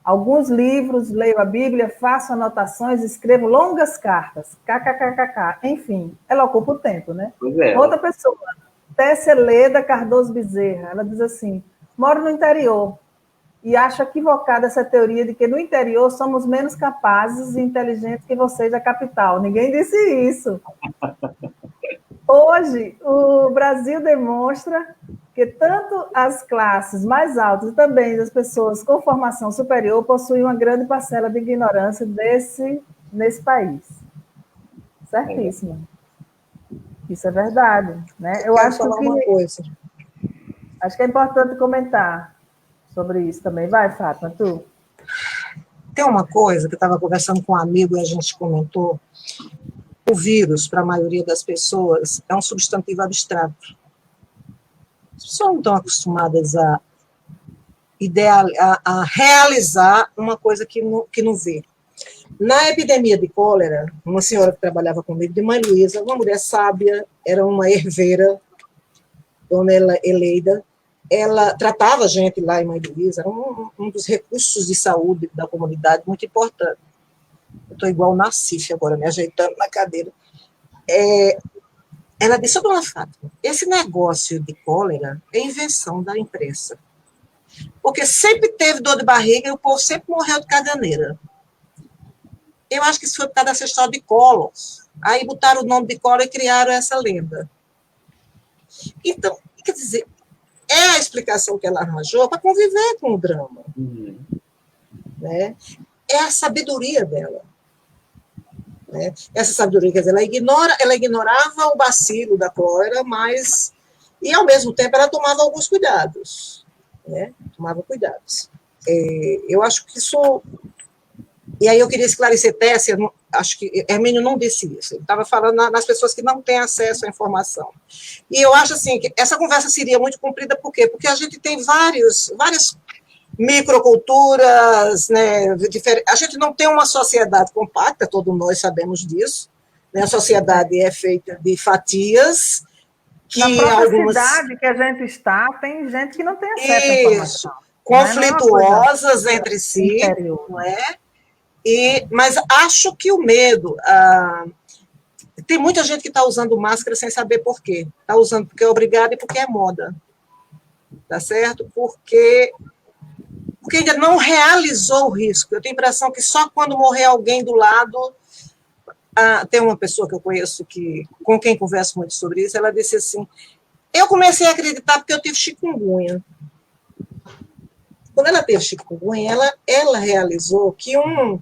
Alguns livros, leio a Bíblia, faço anotações, escrevo longas cartas, kkkk, enfim, ela ocupa o tempo, né? Outra pessoa, Tessia Leda Cardoso Bezerra, ela diz assim, moro no interior e acho equivocada essa teoria de que no interior somos menos capazes e inteligentes que vocês da capital. Ninguém disse isso. Hoje, o Brasil demonstra que tanto as classes mais altas e também as pessoas com formação superior possuem uma grande parcela de ignorância nesse país. Certíssimo. Isso é verdade. Né? Eu acho que é importante comentar sobre isso também. Vai, Fátima, tu. Tem uma coisa que eu estava conversando com um amigo e a gente comentou. O vírus, para a maioria das pessoas, é um substantivo abstrato. As pessoas não estão acostumadas a realizar uma coisa que não vê. Na epidemia de cólera, uma senhora que trabalhava comigo, de Mãe Luísa, uma mulher sábia, era uma herveira, dona Eleida, ela tratava a gente lá em Mãe Luísa, era um dos recursos de saúde da comunidade muito importante. Eu estou igual o Nacife agora, me ajeitando na cadeira. Ela disse, dona Fátima, esse negócio de cólera é invenção da imprensa. Porque sempre teve dor de barriga e o povo sempre morreu de caganeira. Eu acho que isso foi por causa dessa história de cólera. Aí botaram o nome de cólera e criaram essa lenda. Então, quer dizer, é a explicação que ela arranjou para conviver com o drama. Né? É a sabedoria dela. Né? Essa sabedoria, quer dizer, ela ignorava o bacilo da cólera, mas, e ao mesmo tempo ela tomava alguns cuidados. Né? Tomava cuidados. Eu acho que isso E aí eu queria esclarecer, Tessia, acho que Hermínio não disse isso, ele estava falando nas pessoas que não têm acesso à informação. E eu acho assim, que essa conversa seria muito comprida, por quê? Porque a gente tem várias microculturas, né, a gente não tem uma sociedade compacta, todos nós sabemos disso, né, a sociedade é feita de fatias, que na própria algumas... cidade que a gente está, tem gente que não tem acesso à informação. Conflituosas entre si, interior. não é? Mas acho que o medo... tem muita gente que está usando máscara sem saber por quê. Está usando porque é obrigado e porque é moda. Tá certo? Porque ainda não realizou o risco. Eu tenho a impressão que só quando morrer alguém do lado... tem uma pessoa que eu conheço, com quem converso muito sobre isso, ela disse assim, eu comecei a acreditar porque eu tive chikungunya. Quando ela teve chikungunya, ela realizou que um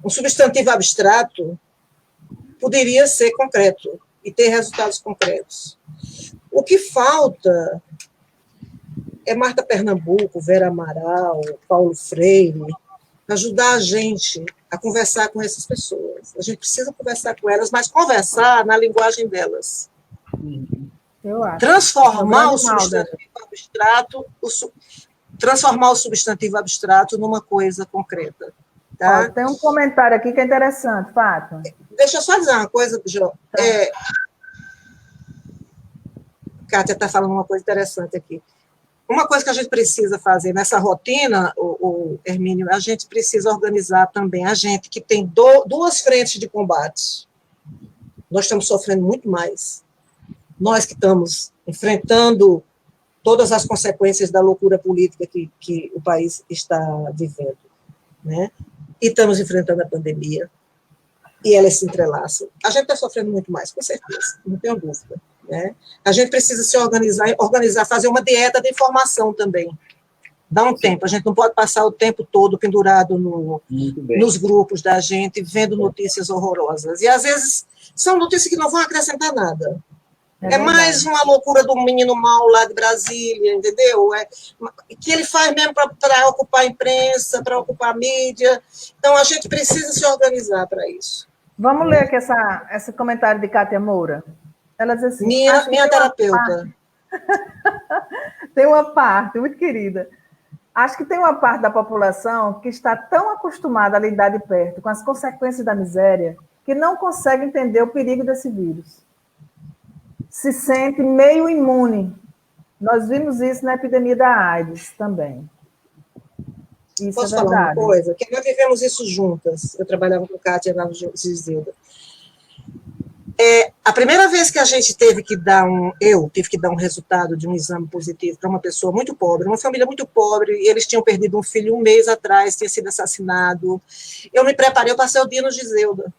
substantivo abstrato poderia ser concreto e ter resultados concretos. O que falta é Marta Pernambuco, Vera Amaral, Paulo Freire, ajudar a gente a conversar com essas pessoas. A gente precisa conversar com elas, mas conversar na linguagem delas. Eu acho. Transformar o substantivo abstrato, transformar o substantivo abstrato numa coisa concreta. Tá? Ó, tem um comentário aqui que é interessante, Fátima. Deixa eu só dizer uma coisa, Jo. Tá. Kátia está falando uma coisa interessante aqui. Uma coisa que a gente precisa fazer nessa rotina, o Hermínio, a gente precisa organizar também a gente que tem duas frentes de combate. Nós estamos sofrendo muito mais. Nós que estamos enfrentando todas as consequências da loucura política que o país está vivendo, né? E estamos enfrentando a pandemia, e elas se entrelaçam. A gente está sofrendo muito mais, com certeza, não tenho dúvida. Né? A gente precisa se organizar, fazer uma dieta de informação também. Dá um tempo, a gente não pode passar o tempo todo pendurado nos grupos da gente, vendo notícias horrorosas. E, às vezes, são notícias que não vão acrescentar nada. É mais uma loucura do menino mau lá de Brasília, entendeu? Que ele faz mesmo para ocupar a imprensa, para ocupar a mídia. Então, a gente precisa se organizar para isso. Vamos ler aqui esse comentário de Kátia Moura. Ela diz assim... Minha terapeuta. Tem uma parte, muito querida. Acho que tem uma parte da população que está tão acostumada a lidar de perto com as consequências da miséria que não consegue entender o perigo desse vírus. Se sente meio imune. Nós vimos isso na epidemia da AIDS também. Isso Posso é falar uma coisa? Que nós vivemos isso juntas. Eu trabalhava com Kátia na Gilda. A primeira vez que a gente teve que dar eu tive que dar um resultado de um exame positivo para uma pessoa muito pobre, uma família muito pobre, e eles tinham perdido um filho 1 mês atrás, tinha sido assassinado. Eu me preparei, eu passei o dia no Giseuda,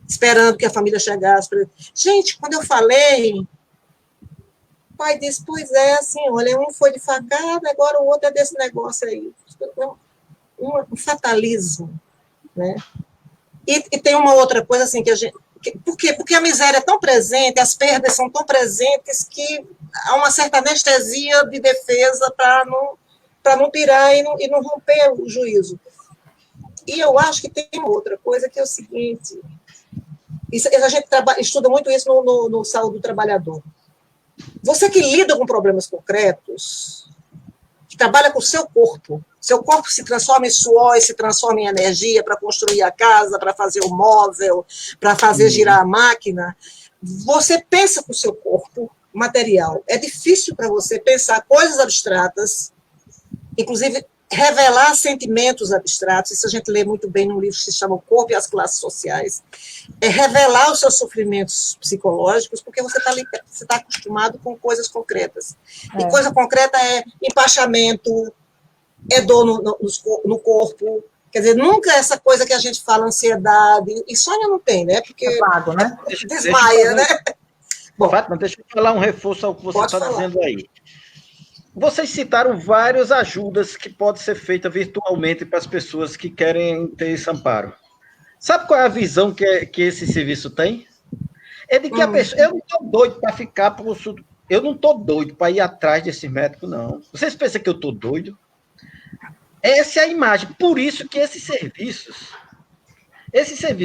esperando que a família chegasse. Gente, quando eu falei, o pai disse, pois é, assim, olha, um foi de facada, agora o outro é desse negócio aí. Um fatalismo, né? E tem uma outra coisa, assim, que a gente... Por quê? Porque a miséria é tão presente, as perdas são tão presentes que há uma certa anestesia de defesa para não pirar e não romper o juízo. E eu acho que tem uma outra coisa que é o seguinte, a gente estuda muito isso no Saúde do Trabalhador. Você que lida com problemas concretos, que trabalha com o seu corpo se transforma em suor e se transforma em energia para construir a casa, para fazer o móvel, para fazer girar a máquina, você pensa com o seu corpo material. É difícil para você pensar coisas abstratas, inclusive revelar sentimentos abstratos, isso a gente lê muito bem num livro que se chama O Corpo e as Classes Sociais, é revelar os seus sofrimentos psicológicos, porque você está acostumado com coisas concretas. E coisa concreta é empachamento, é dor no corpo, quer dizer, nunca essa coisa que a gente fala, ansiedade, insônia não tem, né? Porque vago, né? Desmaia, né? Bom, Fátima, deixa eu falar um reforço ao que você está dizendo aí. Vocês citaram várias ajudas que podem ser feitas virtualmente para as pessoas que querem ter esse amparo. Sabe qual é a visão que esse serviço tem? É de que a pessoa... Eu não estou doido para ficar... Eu não estou doido para ir atrás desse médico, não. Vocês pensam que eu estou doido? Essa é a imagem. Por isso que esses serviços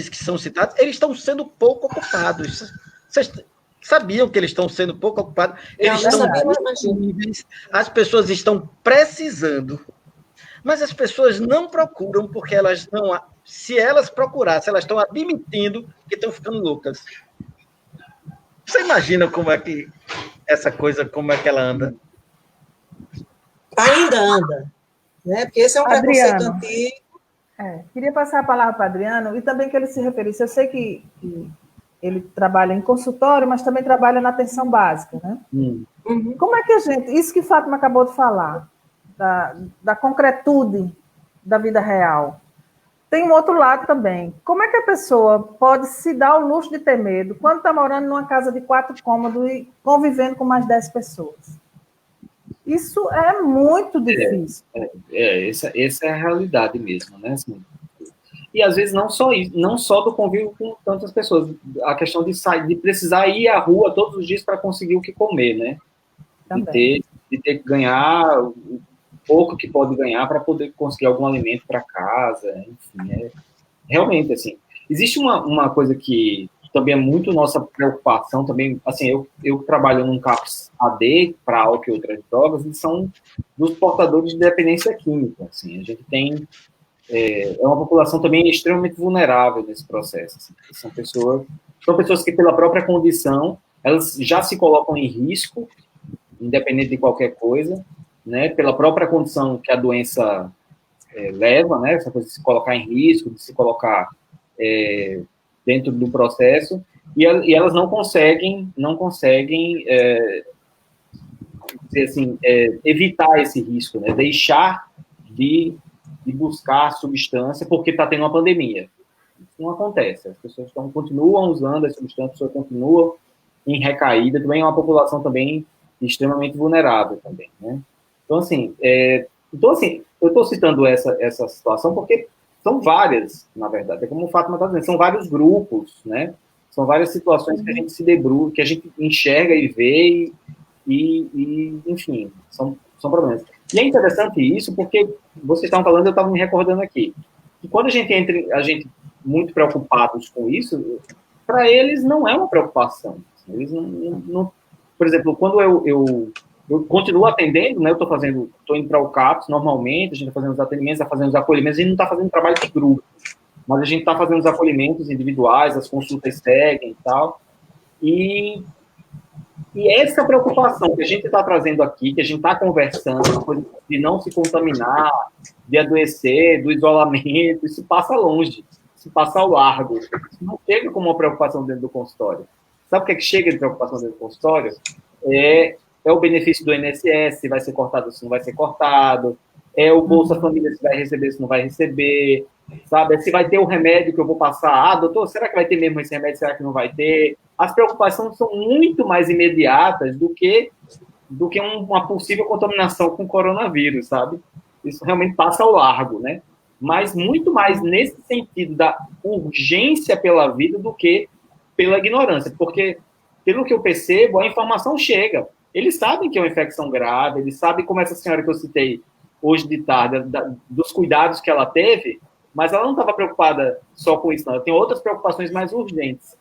que são citados, eles estão sendo pouco ocupados. Vocês sabiam que eles estão sendo pouco ocupados? Eles Não, estão sabia, disponíveis, as pessoas estão precisando, mas as pessoas não procuram porque elas não... Se elas procurassem, elas estão admitindo que estão ficando loucas. Você imagina como é que essa coisa, como é que ela anda? Ainda anda, né? Porque esse é um preconceito antigo. Queria passar a palavra para o Adriano e também que ele se referisse. Eu sei que ele trabalha em consultório, mas também trabalha na atenção básica, né? Como é que a gente... Isso que Fátima acabou de falar, da concretude da vida real. Tem um outro lado também. Como é que a pessoa pode se dar o luxo de ter medo quando está morando numa casa de 4 cômodos e convivendo com mais 10 pessoas? Isso é muito difícil. Essa é a realidade mesmo, né? Assim, e às vezes não só isso, não só do convívio com tantas pessoas, a questão de sair, de precisar ir à rua todos os dias para conseguir o que comer, né? De ter que ganhar o pouco que pode ganhar para poder conseguir algum alimento para casa, enfim, realmente assim. Existe uma coisa que também é muito nossa preocupação também, assim, eu trabalho num CAPS AD para álcool e outras drogas, e são dos portadores de dependência química, assim, a gente tem uma população também extremamente vulnerável nesse processo, assim, são pessoas que pela própria condição, elas já se colocam em risco, independente de qualquer coisa, né, pela própria condição que a doença leva, né, essa coisa de se colocar em risco, de se colocar dentro do processo, e elas não conseguem dizer assim, evitar esse risco, né? Deixar de buscar substância porque está tendo uma pandemia. Isso não acontece. As pessoas continuam usando as substâncias, as pessoas continuam em recaída, também é uma população também extremamente vulnerável também, né? Então, assim, eu estou citando essa situação porque são várias, na verdade, é como o Fátima está dizendo, são vários grupos, né? São várias situações que a gente se debruça, que a gente enxerga e vê, e enfim, são problemas. E é interessante isso, porque vocês estavam falando, eu estava me recordando aqui, que quando a gente muito preocupados com isso, para eles não é uma preocupação. Eles não por exemplo, quando eu continuo atendendo, né? Eu estou indo para o CAPS normalmente, a gente está fazendo os atendimentos, está fazendo os acolhimentos, a gente não está fazendo trabalho de grupo, mas a gente está fazendo os acolhimentos individuais, as consultas seguem e tal. E essa preocupação que a gente está trazendo aqui, que a gente está conversando, coisa de não se contaminar, de adoecer, do isolamento, isso passa longe, isso passa ao largo. Isso não chega como uma preocupação dentro do consultório. Sabe o que é que chega de preocupação dentro do consultório? É o benefício do INSS, se vai ser cortado, se não vai ser cortado, é o Bolsa Família, se vai receber, se não vai receber, sabe? Se vai ter o remédio que eu vou passar, doutor, será que vai ter mesmo esse remédio, será que não vai ter? As preocupações são muito mais imediatas do que uma possível contaminação com coronavírus, sabe? Isso realmente passa ao largo, né? Mas muito mais nesse sentido da urgência pela vida do que pela ignorância, porque, pelo que eu percebo, a informação chega. Eles sabem que é uma infecção grave, eles sabem como essa senhora que eu citei hoje de tarde, dos cuidados que ela teve, mas ela não estava preocupada só com isso, não. Ela tem outras preocupações mais urgentes.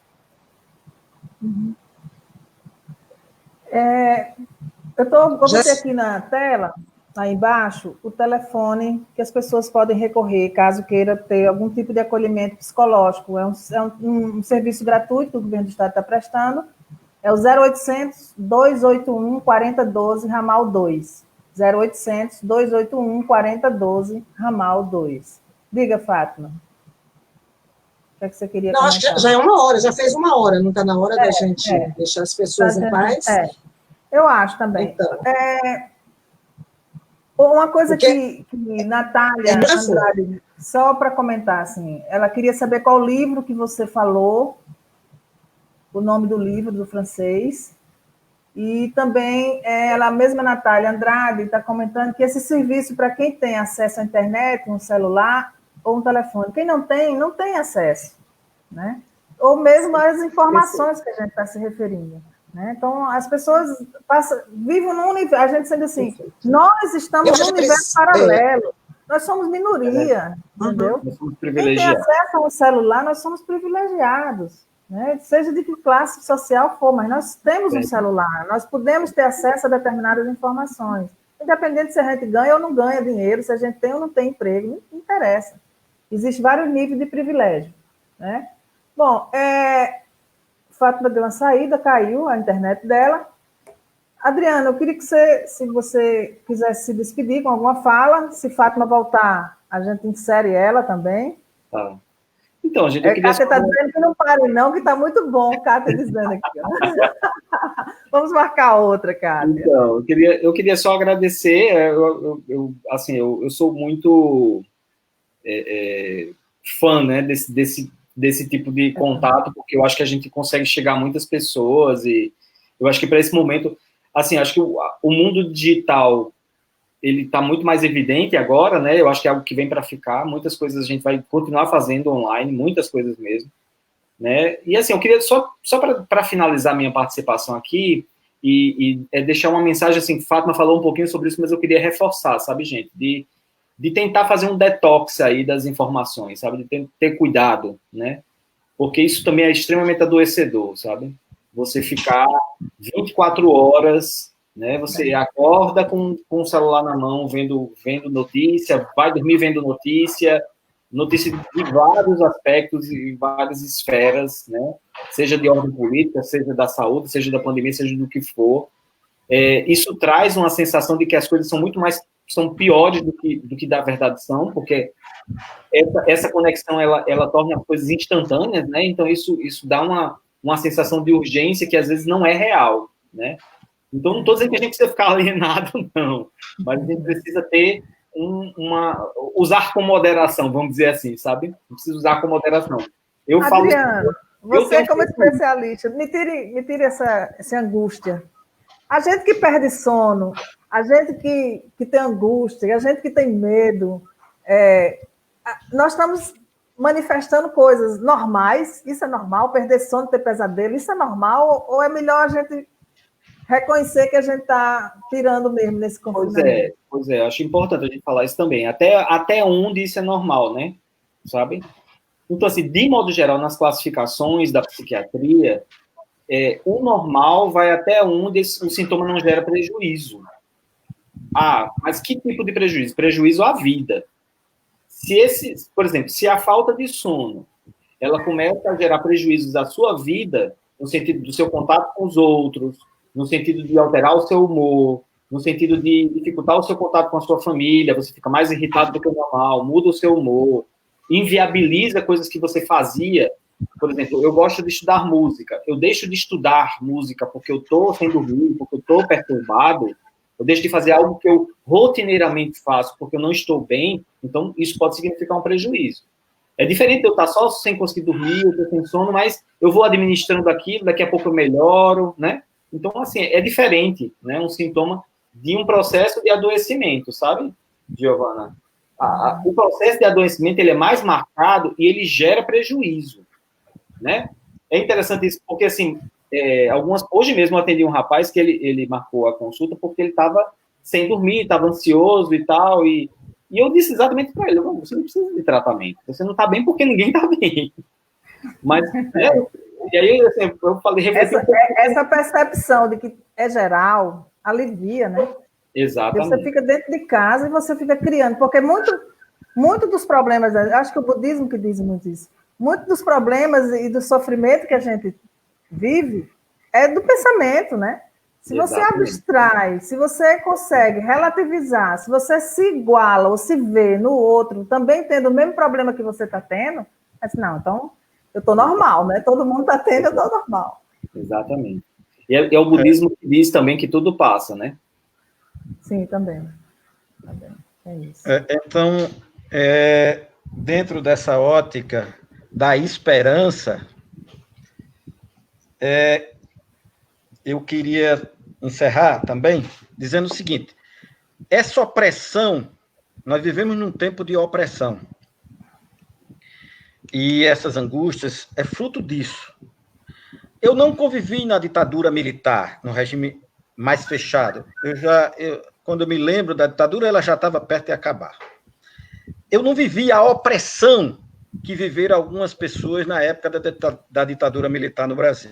Eu botei aqui na tela, aí embaixo, o telefone que as pessoas podem recorrer caso queira ter algum tipo de acolhimento psicológico. É um serviço gratuito que o governo do estado está prestando. É o 0800 281 4012, ramal 2. 0800 281 4012, ramal 2. Diga, Fátima. O que é que você queria comentar? Acho que já é 1 hora, já fez 1 hora, não está na hora da gente deixar as pessoas em paz? Eu acho também. Então. Uma coisa que Natália Andrade, só para comentar, assim, ela queria saber qual livro que você falou, o nome do livro, do francês, e também ela mesma, Natália Andrade, está comentando que esse serviço, para quem tem acesso à internet, um celular ou um telefone, quem não tem acesso, né? Ou mesmo as informações que a gente está se referindo. Né? Então, as pessoas vivem num universo, a gente sendo assim, nós estamos num universo paralelo, Nós somos minoria, entendeu? Nós somos Quem tem privilegiados. acesso a um celular, nós somos privilegiados, né? Seja de que classe social for, mas nós temos um celular, nós podemos ter acesso a determinadas informações, independente se a gente ganha ou não ganha dinheiro, se a gente tem ou não tem emprego, não interessa. Existem vários níveis de privilégio, né? Bom, Fátima deu uma saída, caiu a internet dela. Adriana, eu queria que você, se você quisesse se despedir com alguma fala, se Fátima voltar, a gente insere ela também. Tá. Então, gente, eu queria... Kátia está dizendo que não pare não, que está muito bom, Kátia dizendo aqui. Vamos marcar outra, Kátia. Então, eu queria só agradecer, eu sou muito fã, né, desse tipo de contato, porque eu acho que a gente consegue chegar a muitas pessoas, e eu acho que para esse momento, assim, acho que o mundo digital, ele está muito mais evidente agora, né, eu acho que é algo que vem para ficar, muitas coisas a gente vai continuar fazendo online, muitas coisas mesmo, né, e assim, eu queria só para finalizar minha participação aqui, e deixar uma mensagem, assim, Fátima falou um pouquinho sobre isso, mas eu queria reforçar, sabe, gente, de tentar fazer um detox aí das informações, sabe, de ter cuidado, né, porque isso também é extremamente adoecedor, sabe, você ficar 24 horas, né, você acorda com o celular na mão, vendo notícia, vai dormir vendo notícia de vários aspectos e várias esferas, né, seja de ordem política, seja da saúde, seja da pandemia, seja do que for. Isso traz uma sensação de que as coisas são piores do que da verdade são, porque essa conexão, ela torna as coisas instantâneas, né, então isso dá uma sensação de urgência que às vezes não é real, né. Então, não estou dizendo que a gente precisa ficar alienado, não, mas a gente precisa ter usar com moderação, vamos dizer assim, sabe? Não precisa usar com moderação. Adriano, você como especialista, me tire essa angústia. A gente que perde sono, a gente que tem angústia, a gente que tem medo, nós estamos manifestando coisas normais, isso é normal, perder sono, ter pesadelo, isso é normal, ou é melhor a gente reconhecer que a gente está tirando mesmo nesse confinamento? Pois é, acho importante a gente falar isso também, até onde isso é normal, né, sabe? Então, assim, de modo geral, nas classificações da psiquiatria, o normal vai até onde o sintoma não gera prejuízo. Mas que tipo de prejuízo? Prejuízo à vida. Por exemplo, se a falta de sono, ela começa a gerar prejuízos à sua vida, no sentido do seu contato com os outros, no sentido de alterar o seu humor, no sentido de dificultar o seu contato com a sua família, você fica mais irritado do que o normal, muda o seu humor, inviabiliza coisas que você fazia. Por exemplo, eu gosto de estudar música, eu deixo de estudar música porque eu estou sem dormir, porque eu estou perturbado, eu deixo de fazer algo que eu rotineiramente faço porque eu não estou bem, então isso pode significar um prejuízo. É diferente de eu estar só sem conseguir dormir, eu estou sem sono, mas eu vou administrando aquilo, daqui a pouco eu melhoro, né? Então, assim, é diferente, né? Um sintoma de um processo de adoecimento, sabe, Giovana? O processo de adoecimento, ele é mais marcado e ele gera prejuízo, né? É interessante isso, porque, assim, hoje mesmo eu atendi um rapaz que ele marcou a consulta porque ele estava sem dormir, estava ansioso e tal, e eu disse exatamente para ele, você não precisa de tratamento, você não está bem porque ninguém está bem. Mas, e aí, assim, eu falei... Essa percepção de que é geral, alivia, né? Exatamente. Você fica dentro de casa e você fica criando, porque muito dos problemas, acho que o budismo que diz muito isso, muito dos problemas e do sofrimento que a gente vive é do pensamento, né? Se você abstrai, se você consegue relativizar, se você se iguala ou se vê no outro também tendo o mesmo problema que você está tendo, não, então eu estou normal, né? Todo mundo está tendo, eu estou normal. Exatamente. E é o budismo que diz também que tudo passa, né? Sim, também. É isso. Então, dentro dessa ótica da esperança, eu queria encerrar também dizendo o seguinte: essa opressão, nós vivemos num tempo de opressão, e essas angústias é fruto disso. Eu não convivi na ditadura militar, no regime mais fechado. Quando eu me lembro da ditadura, ela já estava perto de acabar. eu não vivi a opressão que viveram algumas pessoas na época da ditadura militar no Brasil.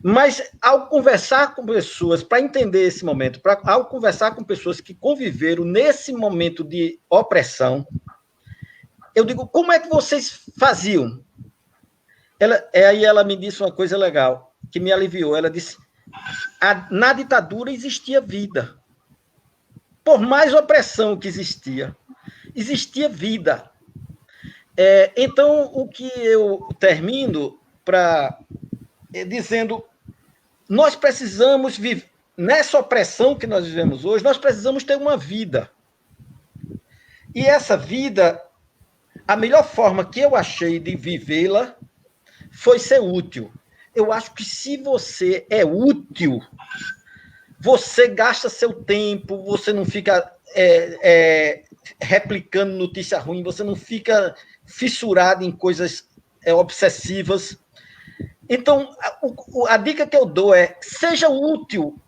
Mas, ao conversar com pessoas, para entender esse momento, ao conversar com pessoas que conviveram nesse momento de opressão, eu digo, como é que vocês faziam? Aí ela me disse uma coisa legal, que me aliviou. Ela disse, na ditadura existia vida. Por mais opressão que existia vida. Então, o que eu termino dizendo, nós precisamos viver, nessa opressão que nós vivemos hoje, nós precisamos ter uma vida. E essa vida, a melhor forma que eu achei de vivê-la foi ser útil. Eu acho que se você é útil, você gasta seu tempo, você não fica replicando notícia ruim, você não fica fissurado em coisas obsessivas. Então, a dica que eu dou é, seja útil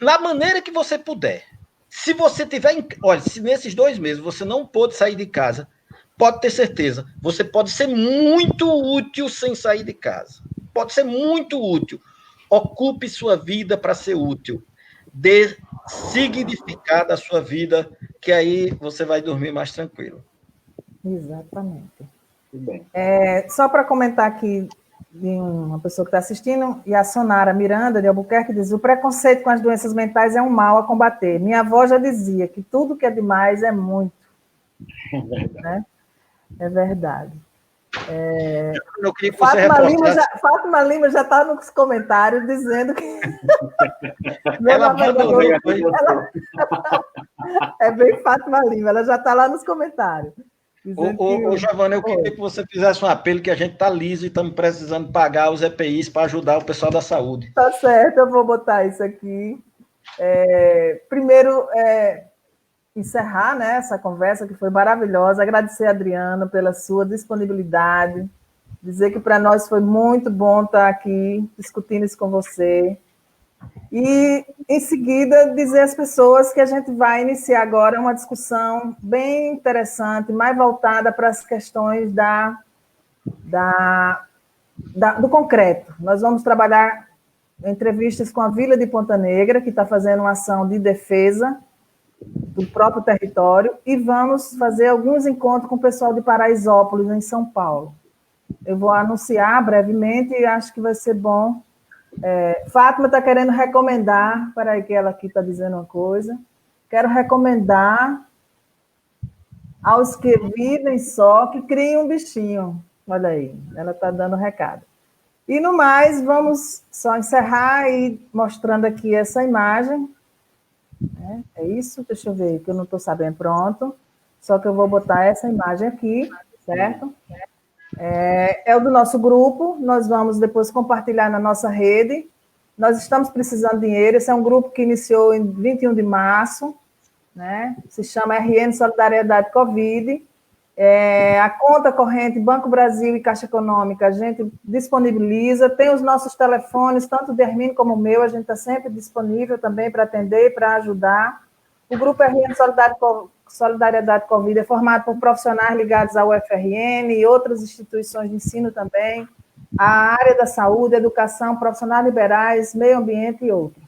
na maneira que você puder. Se você tiver... Olha, se nesses 2 meses você não pôde sair de casa, pode ter certeza, você pode ser muito útil sem sair de casa. Pode ser muito útil. Ocupe sua vida para ser útil. Dê significado à sua vida, que aí você vai dormir mais tranquilo. Exatamente. Tudo bem. Só para comentar aqui de uma pessoa que está assistindo, e a Sonara Miranda, de Albuquerque, diz, o preconceito com as doenças mentais é um mal a combater. Minha avó já dizia que tudo que é demais é muito. É verdade. Né? É verdade. Eu queria que você Fátima Lima já está nos comentários dizendo que... Ela abandonou. É bem Fátima Lima, ela já está lá nos comentários. Giovana, eu queria que você fizesse um apelo que a gente está liso e estamos precisando pagar os EPIs para ajudar o pessoal da saúde. Tá certo, eu vou botar isso aqui. Primeiro, encerrar, né, essa conversa que foi maravilhosa, agradecer a Adriano pela sua disponibilidade, dizer que para nós foi muito bom estar aqui discutindo isso com você. E, em seguida, dizer às pessoas que a gente vai iniciar agora uma discussão bem interessante, mais voltada para as questões do concreto. Nós vamos trabalhar entrevistas com a Vila de Ponta Negra, que está fazendo uma ação de defesa do próprio território, e vamos fazer alguns encontros com o pessoal de Paraisópolis, em São Paulo. Eu vou anunciar brevemente e acho que vai ser bom. Fátima está querendo recomendar, peraí que ela aqui está dizendo uma coisa, quero recomendar aos que vivem só, que criem um bichinho. Olha aí, ela está dando recado. E no mais, vamos só encerrar e mostrando aqui essa imagem. É isso? Deixa eu ver, que eu não estou sabendo. Pronto. Só que eu vou botar essa imagem aqui, certo? É o do nosso grupo, nós vamos depois compartilhar na nossa rede. Nós estamos precisando de dinheiro, esse é um grupo que iniciou em 21 de março, né? Se chama RN Solidariedade Covid. A conta corrente Banco Brasil e Caixa Econômica a gente disponibiliza, tem os nossos telefones, tanto o de Hermínio como o meu, a gente está sempre disponível também para atender e para ajudar. O grupo RN Solidariedade Covid é formado por profissionais ligados ao UFRN e outras instituições de ensino também, a área da saúde, educação, profissionais liberais, meio ambiente e outros.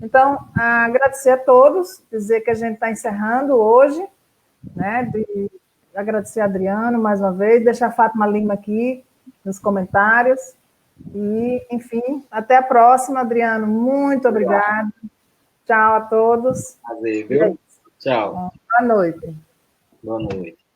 Então, agradecer a todos, dizer que a gente está encerrando hoje, né, agradecer a Adriano mais uma vez, deixar a Fátima Lima aqui nos comentários, e, enfim, até a próxima, Adriano, muito obrigada. Tchau a todos. Prazer, viu? Tchau. Boa noite. Boa noite.